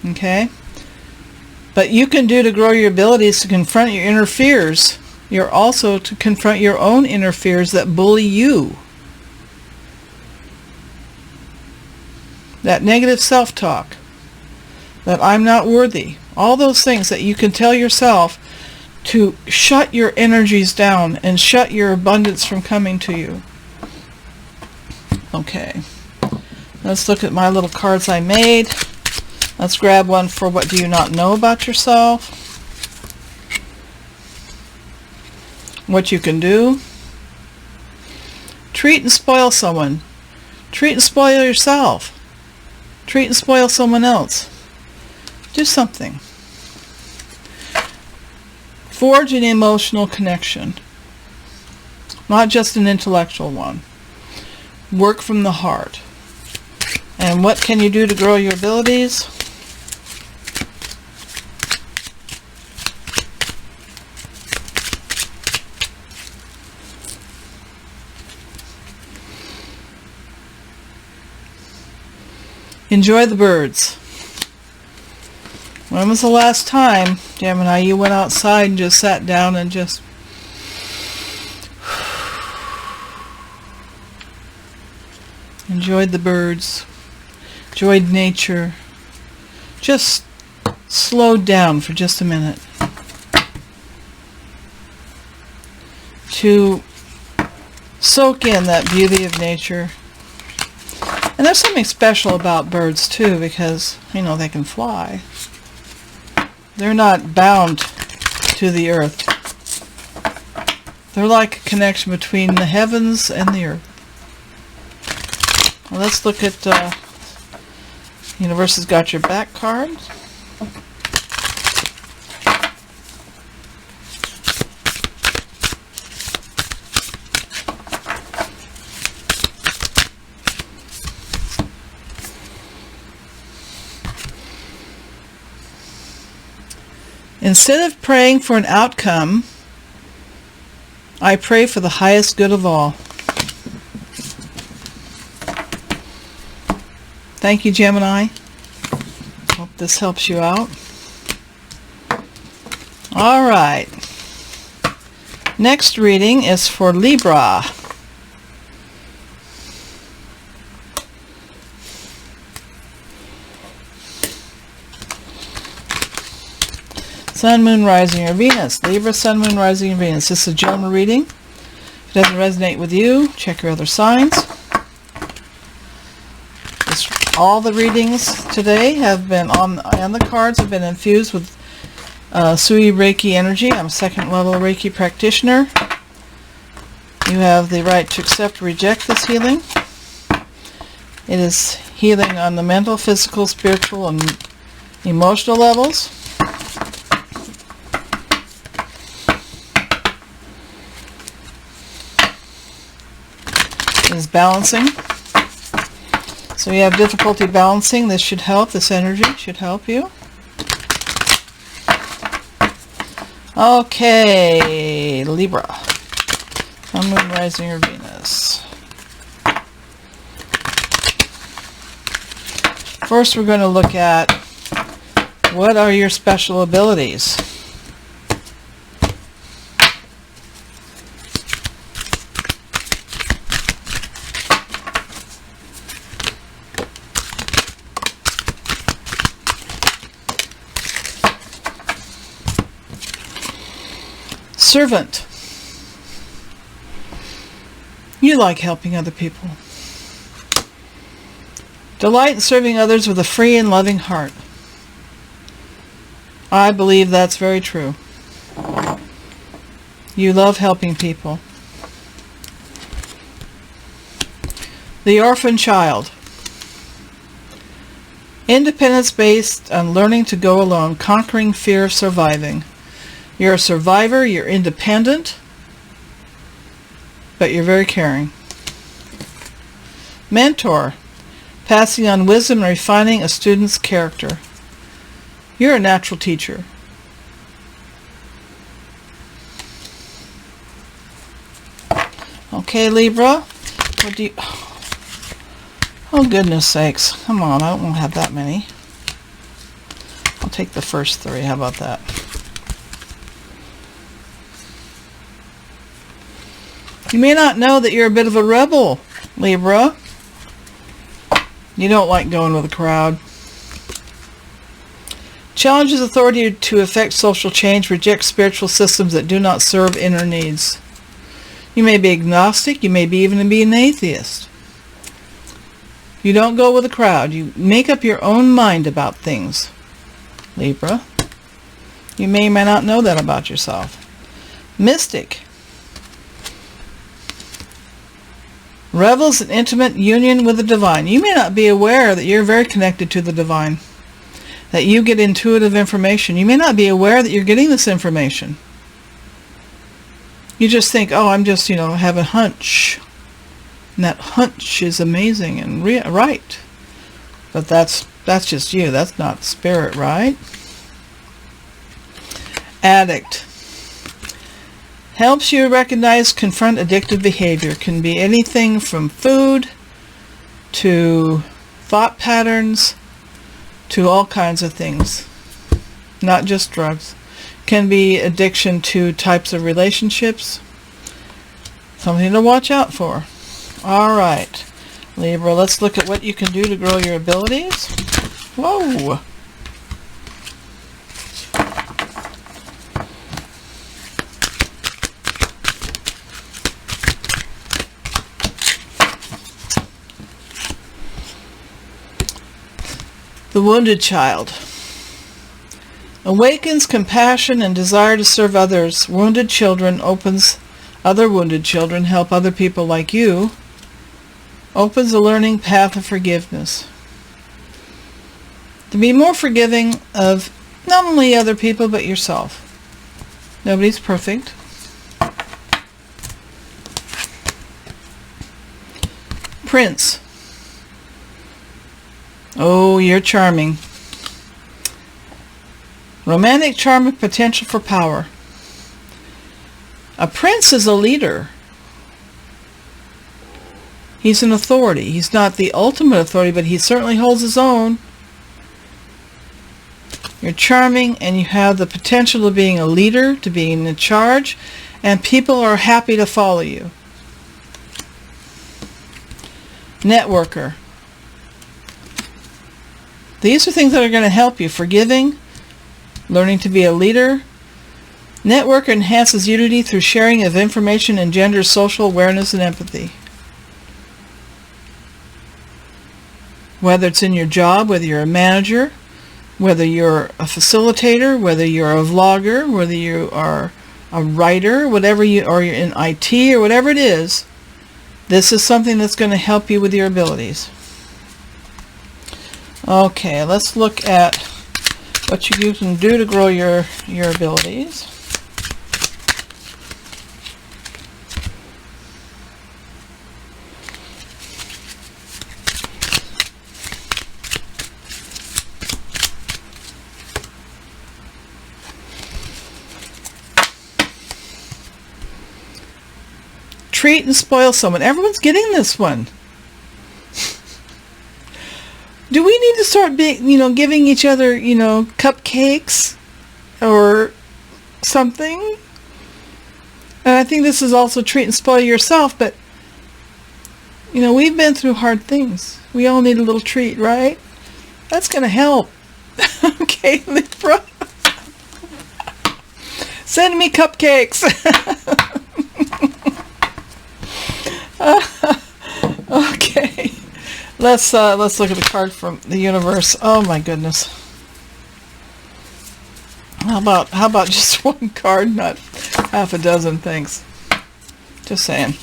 Okay? But you can do to grow your abilities to confront your inner fears. You're also to confront your own inner fears that bully you. That negative self-talk. That I'm not worthy. All those things that you can tell yourself to shut your energies down and shut your abundance from coming to you. Okay. Let's look at my little cards I made. Let's grab one for what do you not know about yourself. What you can do. Treat and spoil someone. Treat and spoil yourself. Treat and spoil someone else. Do something. Forge an emotional connection. Not just an intellectual one. Work from the heart. And what can you do to grow your abilities? Enjoy the birds. When was the last time, Gemini, you went outside and just sat down and just enjoyed the birds, enjoyed nature, just slowed down for just a minute to soak in that beauty of nature? And there's something special about birds too, because, you know, they can fly. They're not bound to the earth. They're like a connection between the heavens and the earth. Well, let's look at Universe has got your back card. Instead of praying for an outcome, I pray for the highest good of all. Thank you, Gemini. Hope this helps you out. All right. Next reading is for Libra. Sun, Moon, Rising, or Venus. Libra, Sun, Moon, Rising, or Venus. This is a general reading. If it doesn't resonate with you, check your other signs. All the readings today have been and the cards have been infused with Usui Reiki Energy. I'm a second level Reiki practitioner. You have the right to accept or reject this healing. It is healing on the mental, physical, spiritual, and emotional levels. It is balancing. So you have difficulty balancing. This should help. This energy should help you. Okay, Libra. Sun, Moon, Rising, or Venus. First, we're going to look at what are your special abilities. Servant. You like helping other people. Delight in serving others with a free and loving heart. I believe that's very true. You love helping people. The orphan child. Independence based on learning to go alone, conquering fear of surviving. You're a survivor, you're independent, but you're very caring. Mentor, passing on wisdom and refining a student's character. You're a natural teacher. Okay, Libra, what do you... Oh, goodness sakes. Come on, I won't have that many. I'll take the first three. How about that? You may not know that you're a bit of a rebel, Libra. You don't like going with a crowd. Challenges authority to effect social change, reject spiritual systems that do not serve inner needs. You may be agnostic, you may be even be an atheist. You don't go with a crowd. You make up your own mind about things, Libra. You may or may not know that about yourself. Mystic. Revels in intimate union with the divine. You may not be aware that you're very connected to the divine, that you get intuitive information. You may not be aware that you're getting this information. You just think, oh, I'm just, have a hunch. And that hunch is amazing and right. But that's just you. That's not spirit, right? Addict. Helps you recognize, confront addictive behavior. Can be anything from food to thought patterns to all kinds of things. Not just drugs. Can be addiction to types of relationships. Something to watch out for. All right, Libra, let's look at what you can do to grow your abilities. Whoa. The wounded child. Awakens compassion and desire to serve others. Wounded children opens other wounded children, help other people like you. Opens a learning path of forgiveness. To be more forgiving of not only other people but yourself. Nobody's perfect. Prince. Oh, you're charming. Romantic charm and potential for power. A prince is a leader. He's an authority. He's not the ultimate authority, but he certainly holds his own. You're charming and you have the potential of being a leader, to being in charge, and people are happy to follow you. Networker. These are things that are going to help you. Forgiving, learning to be a leader. Network enhances unity through sharing of information, engenders social awareness and empathy. Whether it's in your job, whether you're a manager, whether you're a facilitator, whether you're a vlogger, whether you are a writer, whatever you, or you're in IT or whatever it is, this is something that's going to help you with your abilities. Okay, let's look at what you can do to grow your abilities. Treat and spoil someone. Everyone's getting this one. Do we need to start giving each other, cupcakes or something? And I think this is also treat and spoil yourself, but we've been through hard things. We all need a little treat, right? That's going to help. Okay, Libra. Send me cupcakes. Okay. Let's look at the card from the universe. Oh my goodness. How about just one card, not half a dozen? Thanks. Just saying.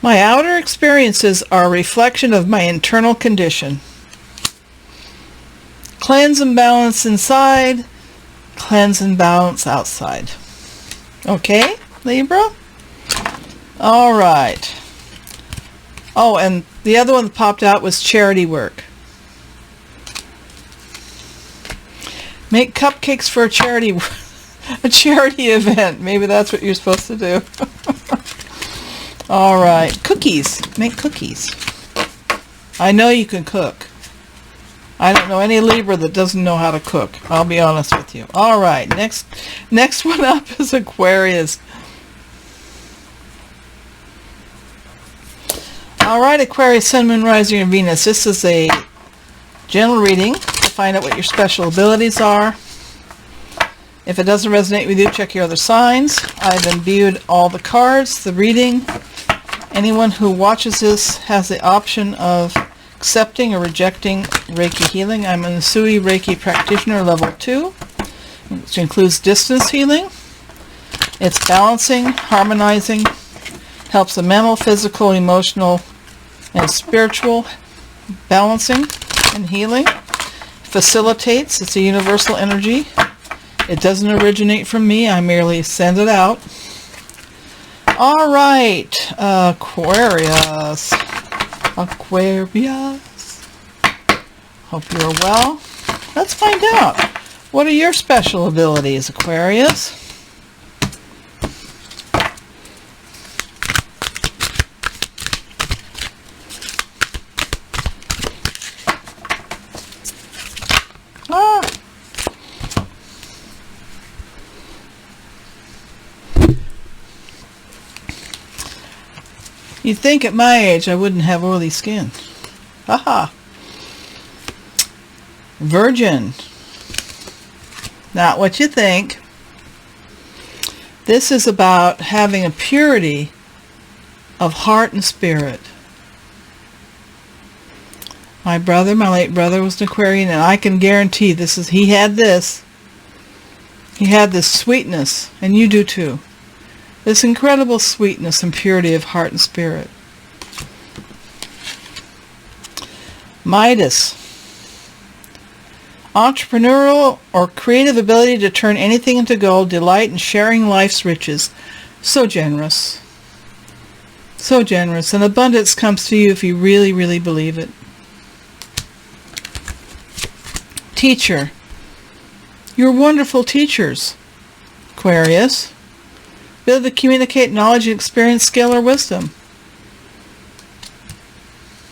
My outer experiences are a reflection of my internal condition. Cleanse and balance inside, cleanse and balance outside. Okay, Libra? All right. Oh, and the other one that popped out was charity work. Make cupcakes for a charity event. Maybe that's what you're supposed to do. All right. Cookies. Make cookies. I know you can cook. I don't know any Libra that doesn't know how to cook. I'll be honest with you. All right. Next one up is Aquarius. All right, Aquarius, Sun, Moon, Rising, and Venus. This is a general reading to find out what your special abilities are. If it doesn't resonate with you, check your other signs. I've imbued all the cards, the reading. Anyone who watches this has the option of accepting or rejecting Reiki healing. I'm an Usui Reiki practitioner, level 2, which includes distance healing. It's balancing, harmonizing, helps the mental, physical, emotional, and spiritual balancing and healing. Facilitates. It's a universal energy. It doesn't originate from me. I merely send it out. All right, Aquarius. Aquarius. Hope you're well. Let's find out. What are your special abilities, Aquarius? You'd think at my age I wouldn't have oily skin. Haha. Virgin. Not what you think. This is about having a purity of heart and spirit. My brother, my late brother, was an Aquarian, and I can guarantee he had this. He had this sweetness, and you do too. This incredible sweetness and purity of heart and spirit. Midas. Entrepreneurial or creative ability to turn anything into gold, delight in sharing life's riches. So generous. So generous. And abundance comes to you if you really, really believe it. Teacher. You're wonderful teachers, Aquarius. Ability to communicate knowledge and experience, skill, or wisdom.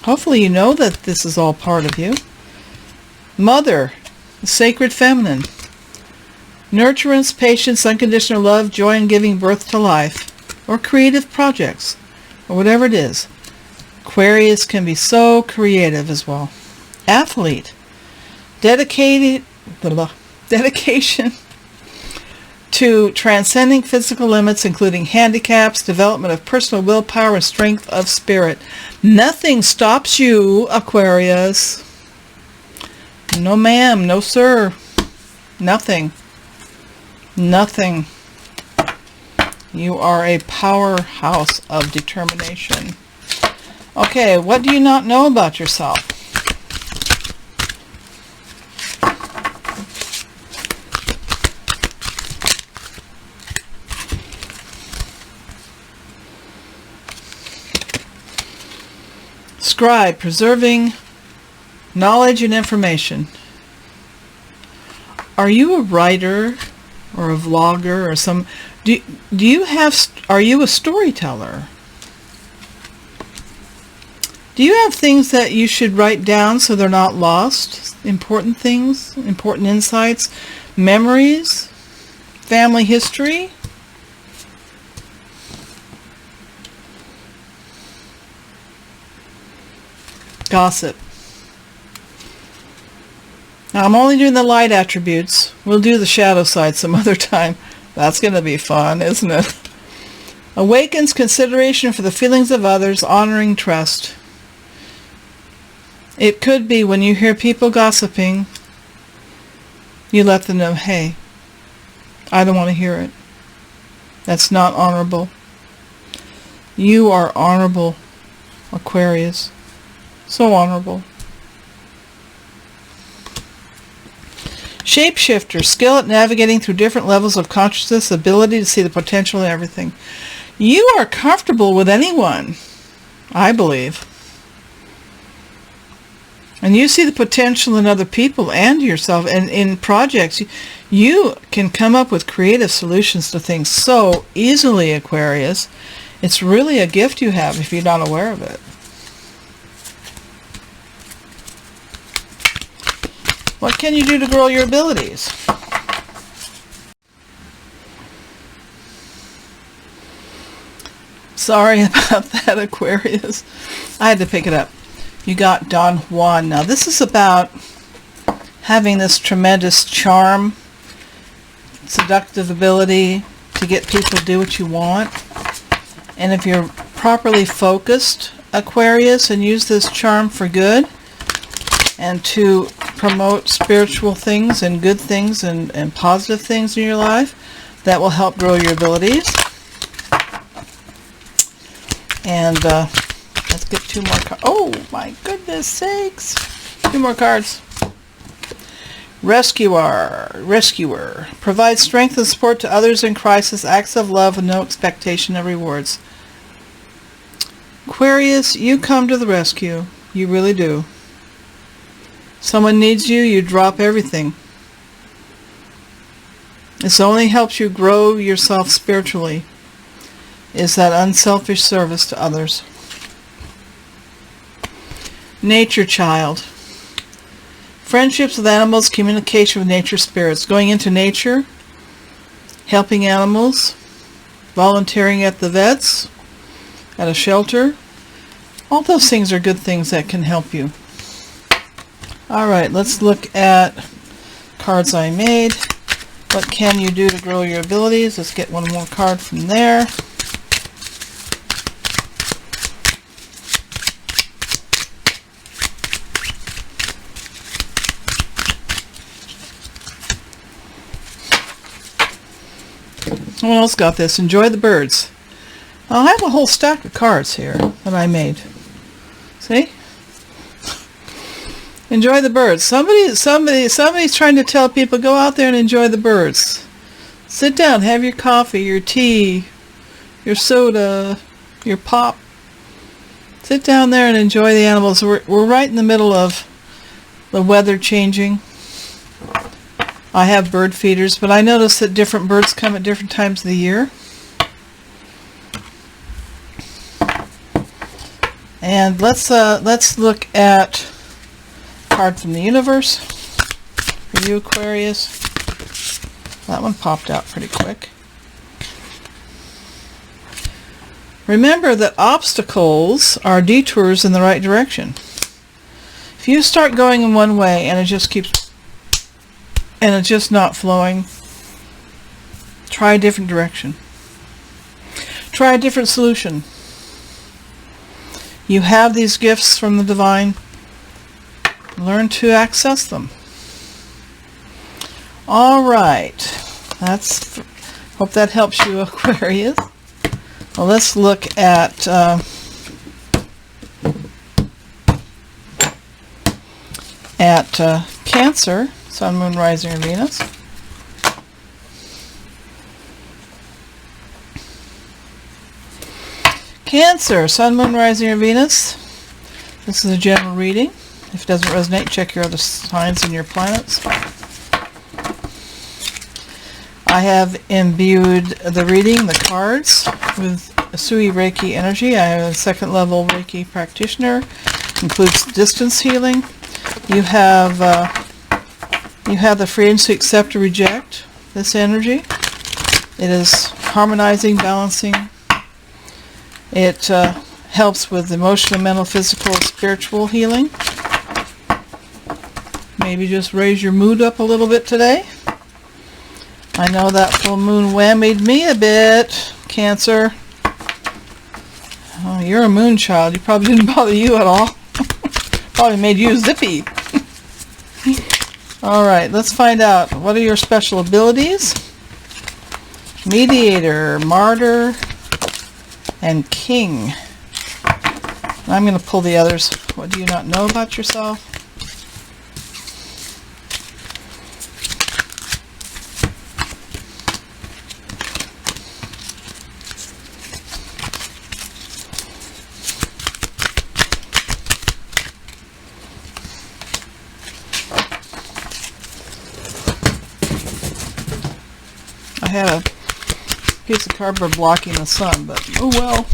Hopefully you know that this is all part of you. Mother, the sacred feminine. Nurturance, patience, unconditional love, joy in giving birth to life, or creative projects, or whatever it is. Aquarius can be so creative as well. Athlete. Dedication to transcending physical limits, including handicaps, development of personal willpower, and strength of spirit. Nothing stops you, Aquarius. No ma'am, no sir. Nothing. Nothing. You are a powerhouse of determination. Okay, what do you not know about yourself? Scribe, preserving knowledge and information. Are you a writer or a vlogger or some? Are you a storyteller? Do you have things that you should write down so they're not lost? Important things, important insights, memories, family history? Gossip. Now I'm only doing the light attributes. We'll do the shadow side some other time. That's going to be fun, isn't it? Awakens consideration for the feelings of others, honoring trust. It could be when you hear people gossiping, you let them know, hey, I don't want to hear it. That's not honorable. You are honorable, Aquarius. So honorable. Shapeshifter, skill at navigating through different levels of consciousness, ability to see the potential in everything. You are comfortable with anyone, I believe. And you see the potential in other people and yourself, and in projects. You can come up with creative solutions to things so easily, Aquarius. It's really a gift you have if you're not aware of it. What can you do to grow your abilities? Sorry about that, Aquarius. I had to pick it up. You got Don Juan. Now this is about having this tremendous charm, seductive ability to get people to do what you want. And if you're properly focused, Aquarius, and use this charm for good and to promote spiritual things and good things and positive things in your life, that will help grow your abilities. And let's get 2 more cards. Oh my goodness sakes. 2 more cards. Rescuer. Provides strength and support to others in crisis. Acts of love with no expectation of rewards. Aquarius, you come to the rescue. You really do. Someone needs you, you drop everything. This only helps you grow yourself spiritually. Is that unselfish service to others. Nature child. Friendships with animals, communication with nature spirits. Going into nature, helping animals, volunteering at the vets, at a shelter. All those things are good things that can help you. Alright, let's look at cards I made. What can you do to grow your abilities? Let's get 1 more card from there. Someone else got this. Enjoy the birds. I have a whole stack of cards here that I made. See? Enjoy the birds. Somebody's trying to tell people, go out there and enjoy the birds. Sit down, have your coffee, your tea, your soda, your pop. Sit down there and enjoy the animals. We're right in the middle of the weather changing. I have bird feeders, but I notice that different birds come at different times of the year. And let's look at a card from the universe for you, Aquarius. That one popped out pretty quick. Remember that obstacles are detours in the right direction. If you start going in one way and it's just not flowing, try a different direction. Try a different solution. You have these gifts from the divine. Learn to access them. All right. Hope that helps you, Aquarius. Well, let's look at Cancer, Sun, Moon, Rising, and Venus. Cancer, Sun, Moon, Rising, and Venus. This is a general reading. If it doesn't resonate, check your other signs and your planets. I have imbued the reading, the cards, with Usui Reiki Energy. I am a 2nd level Reiki practitioner. Includes distance healing. You have the freedom to accept or reject this energy. It is harmonizing, balancing. It helps with emotional, mental, physical, spiritual healing. Maybe just raise your mood up a little bit today. I know that full moon whammied me a bit, Cancer. Oh, you're a moon child. You probably didn't bother you at all. Probably made you zippy. Alright, let's find out. What are your special abilities? Mediator, Martyr, and King. I'm going to pull the others. What do you not know about yourself? had a piece of cardboard blocking the sun, but oh well.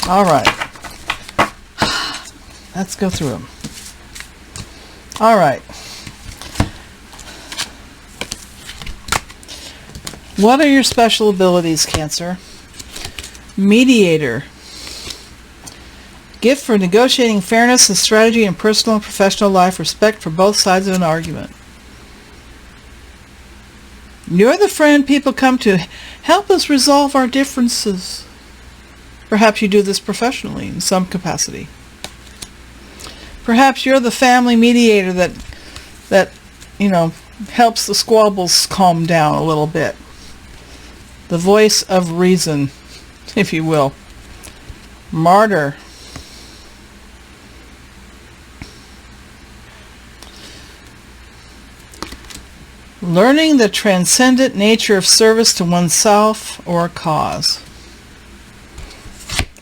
All right. Let's go through them. All right. What are your special abilities, Cancer? Mediator. Gift for negotiating fairness and strategy in personal and professional life. Respect for both sides of an argument. You're the friend people come to. Help us resolve our differences. Perhaps you do this professionally in some capacity. Perhaps you're the family mediator that helps the squabbles calm down a little bit. The voice of reason, if you will. Martyr. Learning the transcendent nature of service to oneself or a cause.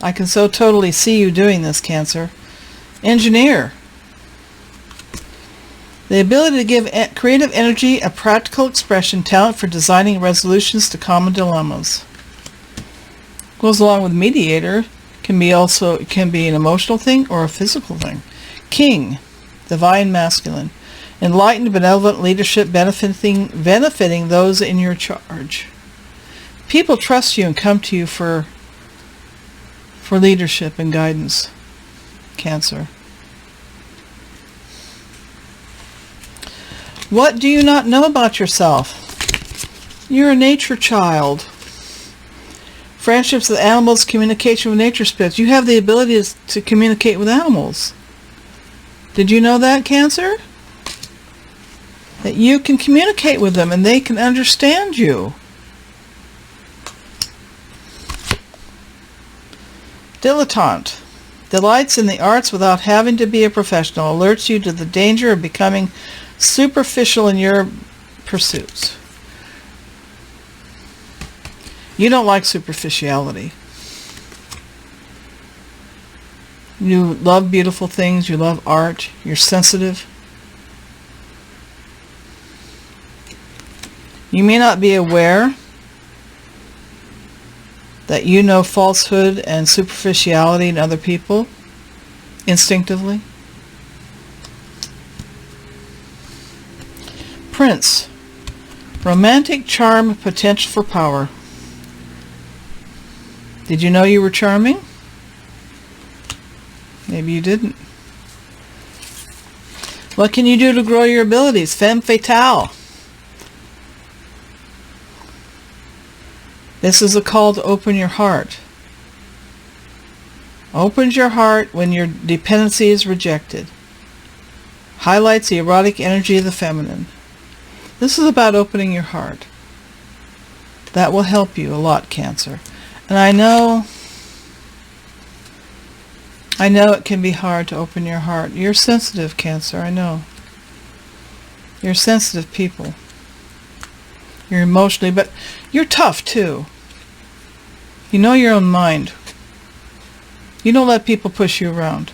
I can so totally see you doing this, Cancer. Engineer. The ability to give creative energy a practical expression, talent for designing resolutions to common dilemmas. Goes along with mediator. Can be an emotional thing or a physical thing. King. Divine masculine. Enlightened, benevolent leadership benefiting those in your charge. People trust you and come to you for leadership and guidance, Cancer. What do you not know about yourself? You're a nature child. Friendships with animals, communication with nature spirits. You have the ability to communicate with animals. Did you know that, Cancer? That you can communicate with them and they can understand you. Dilettante. Delights in the arts without having to be a professional. Alerts you to the danger of becoming superficial in your pursuits. You don't like superficiality. You love beautiful things. You love art. You're sensitive. You may not be aware that you know falsehood and superficiality in other people instinctively. Prince. Romantic charm, potential for power. Did you know you were charming? Maybe you didn't. What can you do to grow your abilities? Femme fatale. This is a call to open your heart. Opens your heart when your dependency is rejected. Highlights the erotic energy of the feminine. This is about opening your heart. That will help you a lot, Cancer. And I know it can be hard to open your heart. You're sensitive, Cancer, I know. You're sensitive people. You're emotionally, but you're tough too. You know your own mind. You don't let people push you around.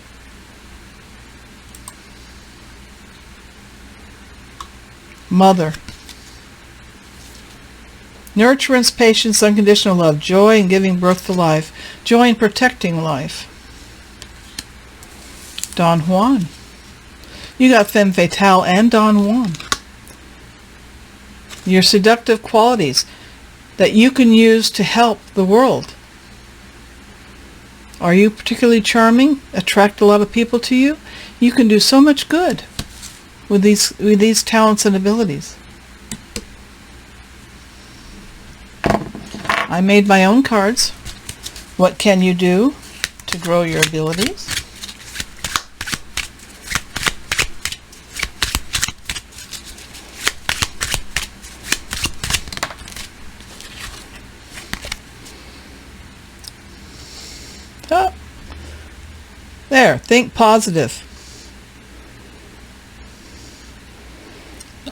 Mother. Nurturance, patience, unconditional love, joy in giving birth to life, joy in protecting life. Don Juan. You got femme fatale and Don Juan. Your seductive qualities that you can use to help the world. Are you particularly charming? Attract a lot of people to you? You can do so much good with these talents and abilities. I made my own cards. What can you do to grow your abilities? Oh. There, think positive.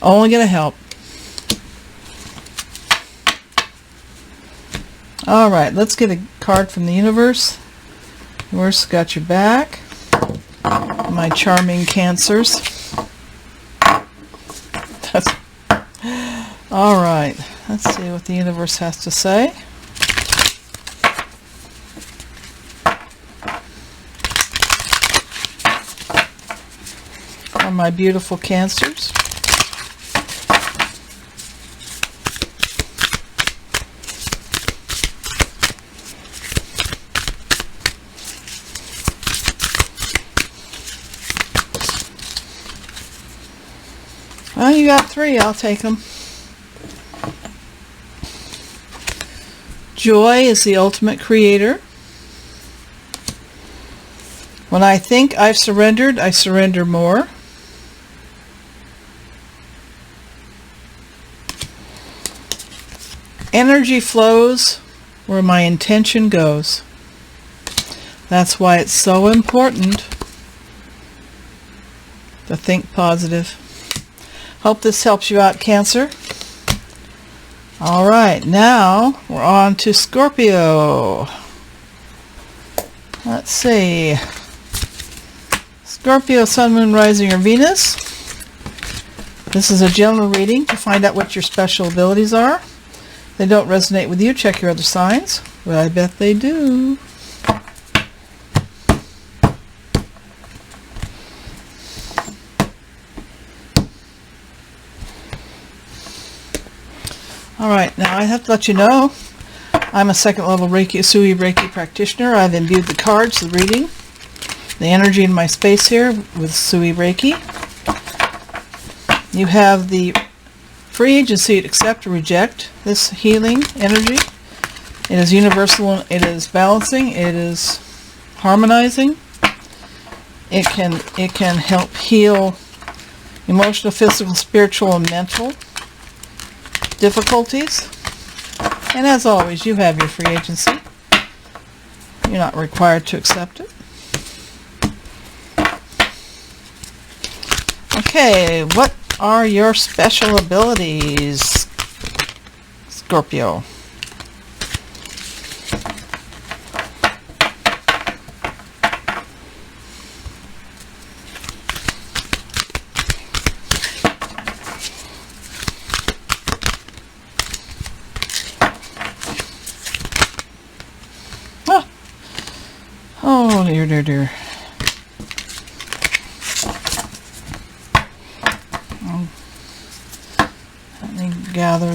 Only going to help. Alright, let's get a card from the universe. Universe got your back. My charming Cancers. Alright, let's see what the universe has to say. For my beautiful Cancers. Well, you got 3. I'll take them. Joy is the ultimate creator. When I think I've surrendered, I surrender more. Energy flows where my intention goes. That's why it's so important to think positive. Hope this helps you out, Cancer. Alright, now we're on to Scorpio. Let's see. Scorpio, Sun, Moon, Rising, or Venus. This is a general reading to find out what your special abilities are. If they don't resonate with you, check your other signs. But I bet they do. Alright, now I have to let you know, I'm a second level Reiki Usui Reiki practitioner. I've imbued the cards, the reading, the energy in my space here with Usui Reiki. You have the free agency to accept or reject this healing energy. It is universal, it is balancing, it is harmonizing. It can help heal emotional, physical, spiritual, and mental difficulties. And as always, you have your free agency. You're not required to accept it. Okay, what are your special abilities, Scorpio? Oh, dear, dear, dear. Let me gather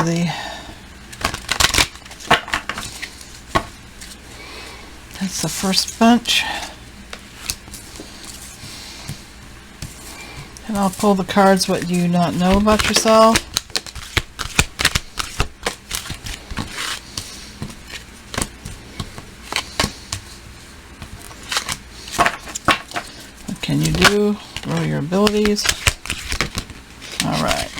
that's the first bunch. And I'll pull the cards what you not know about yourself. Can you do? Roll your abilities. Alright.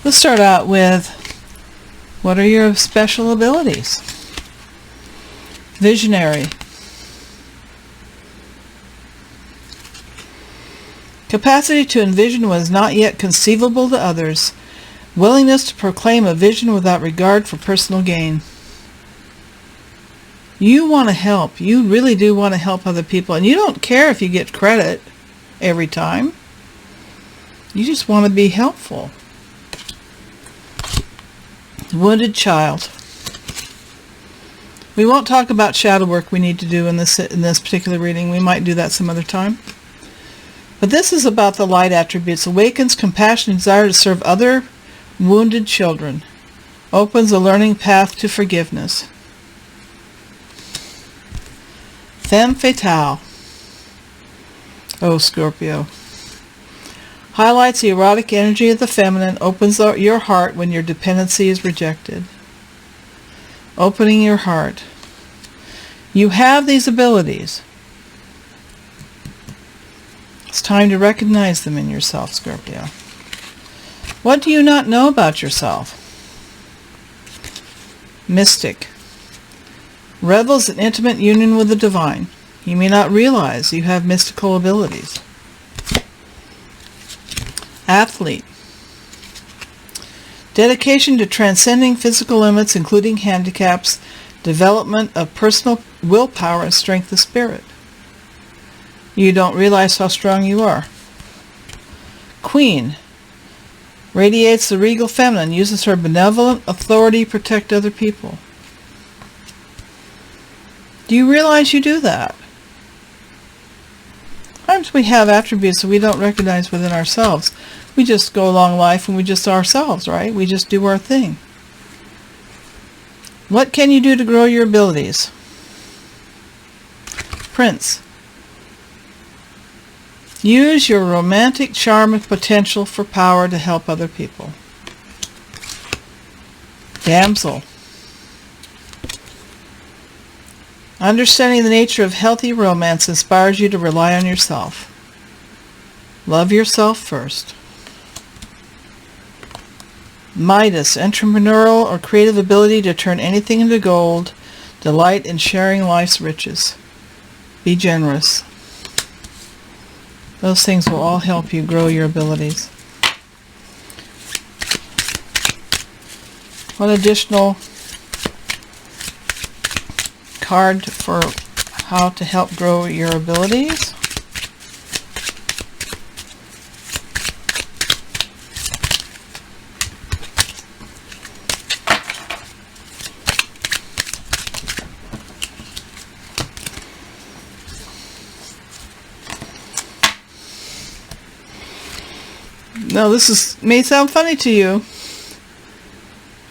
Let's start out with, what are your special abilities? Visionary. Capacity to envision what is not yet conceivable to others. Willingness to proclaim a vision without regard for personal gain. You want to help. You really do want to help other people. And you don't care if you get credit every time. You just want to be helpful. Wounded child. We won't talk about shadow work we need to do in this particular reading. We might do that some other time. But this is about the light attributes. Awakens compassion and desire to serve other wounded children. Opens a learning path to forgiveness. Femme fatale. Oh, Scorpio. Highlights the erotic energy of the feminine. Opens your heart when your dependency is rejected. Opening your heart. You have these abilities. It's time to recognize them in yourself, Scorpio. What do you not know about yourself? Mystic. Revels in intimate union with the divine. You may not realize you have mystical abilities. Dedication to transcending physical limits, including handicaps, development of personal willpower and strength of spirit. You don't realize how strong you are. Queen. Radiates the regal feminine, uses her benevolent authority to protect other people. Do you realize you do that? Sometimes we have attributes that we don't recognize within ourselves. We just go along life and we just are ourselves, right? We just do our thing. What can you do to grow your abilities? Prince. Use your romantic charm and potential for power to help other people. Damsel. Understanding the nature of healthy romance inspires you to rely on yourself. Love yourself first. Midas. Entrepreneurial or creative ability to turn anything into gold. Delight in sharing life's riches. Be generous. Those things will all help you grow your abilities. One additional card for how to help grow your abilities. Now this may sound funny to you.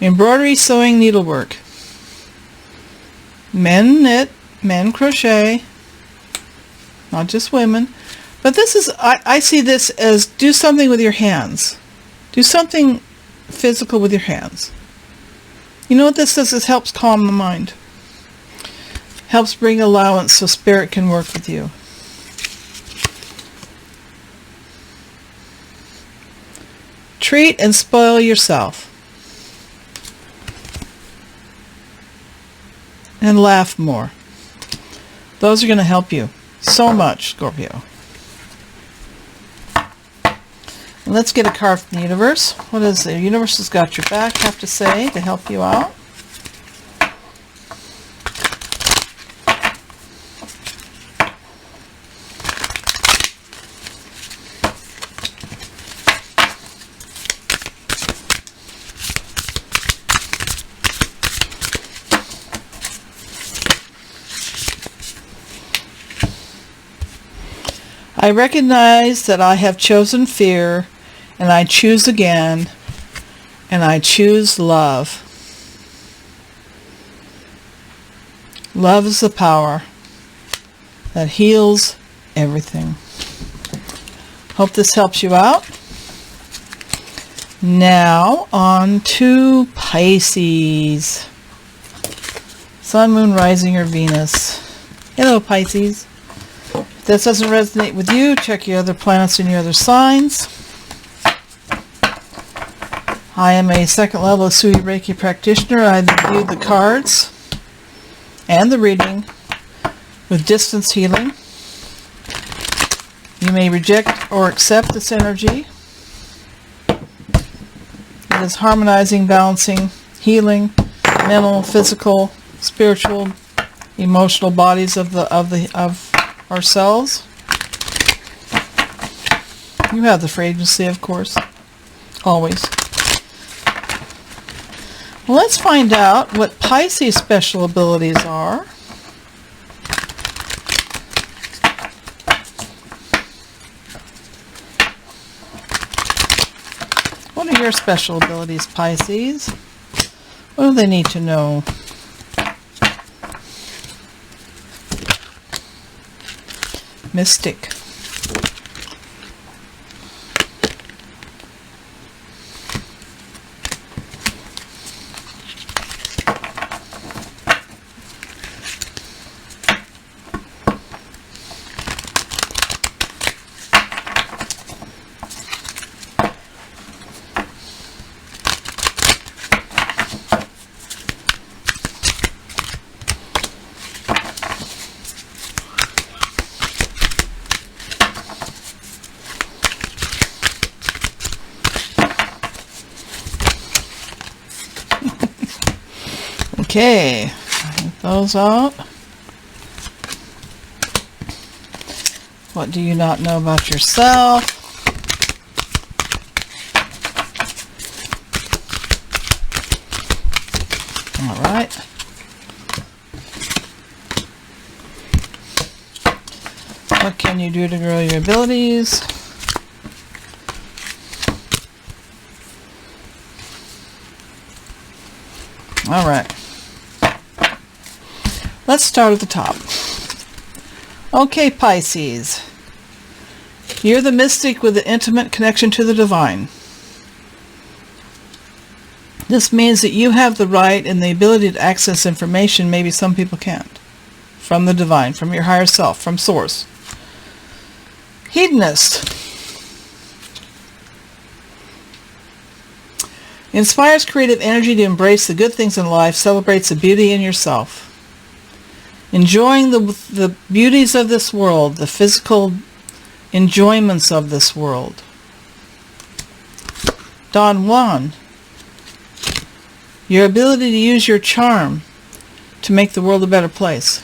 Embroidery, sewing, needlework. Men knit, men crochet, not just women. But this is, I see this as do something with your hands. Do something physical with your hands. You know what this does? It helps calm the mind. Helps bring allowance so spirit can work with you. Treat and spoil yourself. And laugh more. Those are going to help you so much, Scorpio. And let's get a card from the universe. What is the universe has got your back, have to say, to help you out? I recognize that I have chosen fear, and I choose again, and I choose love. Love is the power that heals everything. Hope this helps you out. Now on to Pisces. Sun, Moon, Rising, or Venus. Hello, Pisces. If this doesn't resonate with you, check your other planets and your other signs. I am a second level Usui Reiki practitioner. I viewed the cards and the reading with distance healing. You may reject or accept this energy. It is harmonizing, balancing, healing, mental, physical, spiritual, emotional bodies of ourselves. You have the fragrancy, of course, always. Well, let's find out what Pisces' special abilities are. What are your special abilities, Pisces? What do they need to know? Mystic. Okay, get those out. What do you not know about yourself? All right. What can you do to grow your abilities? All right. Let's start at the top. Okay, Pisces. You're the mystic with the intimate connection to the divine. This means that you have the right and the ability to access information maybe some people can't. From the divine, from your higher self, from source. Hedonist. Inspires creative energy to embrace the good things in life, celebrates the beauty in yourself. Enjoying the beauties of this world, the physical enjoyments of this world. Don Juan. Your ability to use your charm to make the world a better place.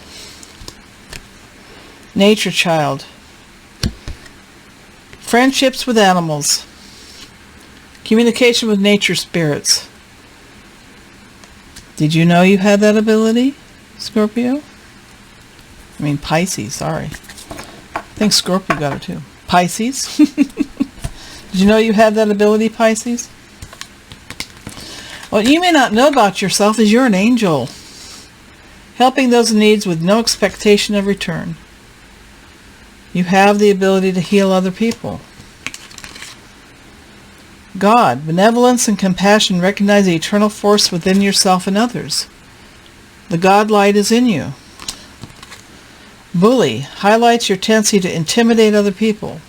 Nature child. Friendships with animals. Communication with nature spirits. Did you know you had that ability, Scorpio? I mean Pisces, sorry. I think Scorpio got it too. Pisces? Did you know you had that ability, Pisces? What you may not know about yourself is you're an angel, helping those in need with no expectation of return. You have the ability to heal other people. God, benevolence and compassion recognize the eternal force within yourself and others. The God light is in you. Bully highlights your tendency to intimidate other people.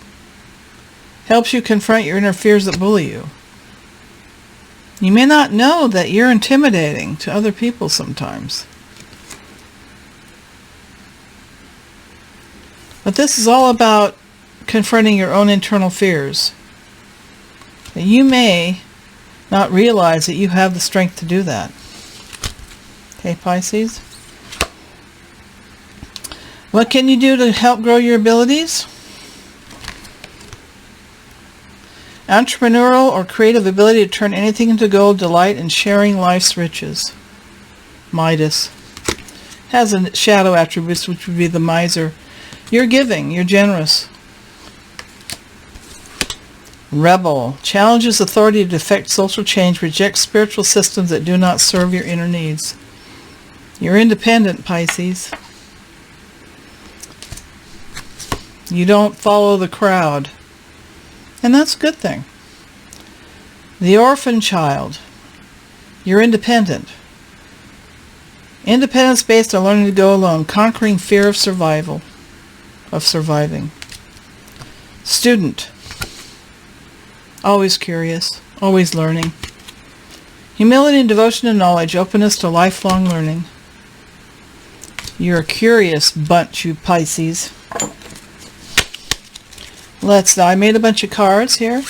Helps you confront your inner fears that bully you. You may not know that you're intimidating to other people sometimes. But this is all about confronting your own internal fears. That you may not realize that you have the strength to do that. Okay, Pisces? What can you do to help grow your abilities? Entrepreneurial or creative ability to turn anything into gold, delight in sharing life's riches. Midas. Has a shadow attributes, which would be the miser. You're giving, you're generous. Rebel. Challenges authority to effect social change, rejects spiritual systems that do not serve your inner needs. You're independent, Pisces. You don't follow the crowd. And that's a good thing. The orphan child. You're independent. Independence based on learning to go alone, conquering fear of survival, of surviving. Student. Always curious, always learning. Humility and devotion to knowledge, openness to lifelong learning. You're a curious bunch, you Pisces. I made a bunch of cards here.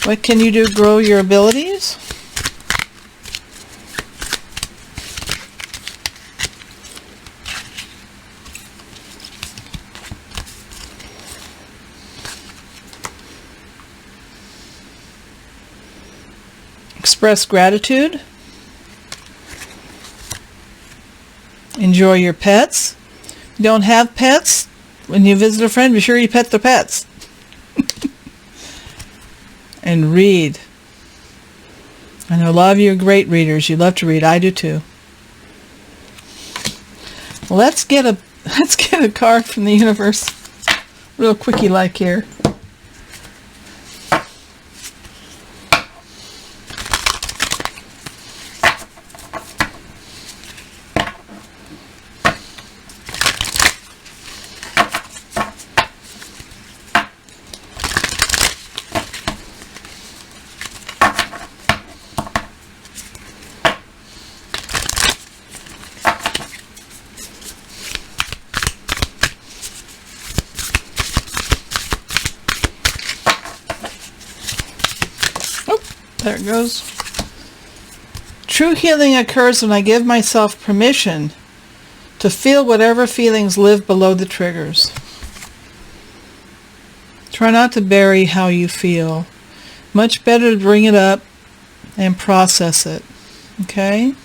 What can you do to grow your abilities? Express gratitude. Enjoy your pets. If you don't have pets, when you visit a friend, be sure you pet their pets. And read. I know a lot of you are great readers. You love to read. I do too. Let's get a card from the universe. Real quickie like here. There it goes. True healing occurs when I give myself permission to feel whatever feelings live below the triggers. Try not to bury how you feel. Much better to bring it up and process it. Okay?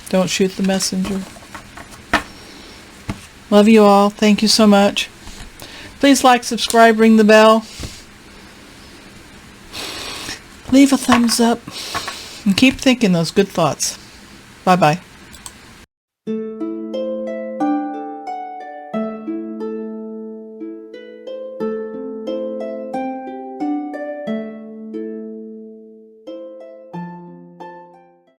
Don't shoot the messenger. Love you all. Thank you so much. Please like, subscribe, ring the bell. Leave a thumbs up. And keep thinking those good thoughts. Bye-bye.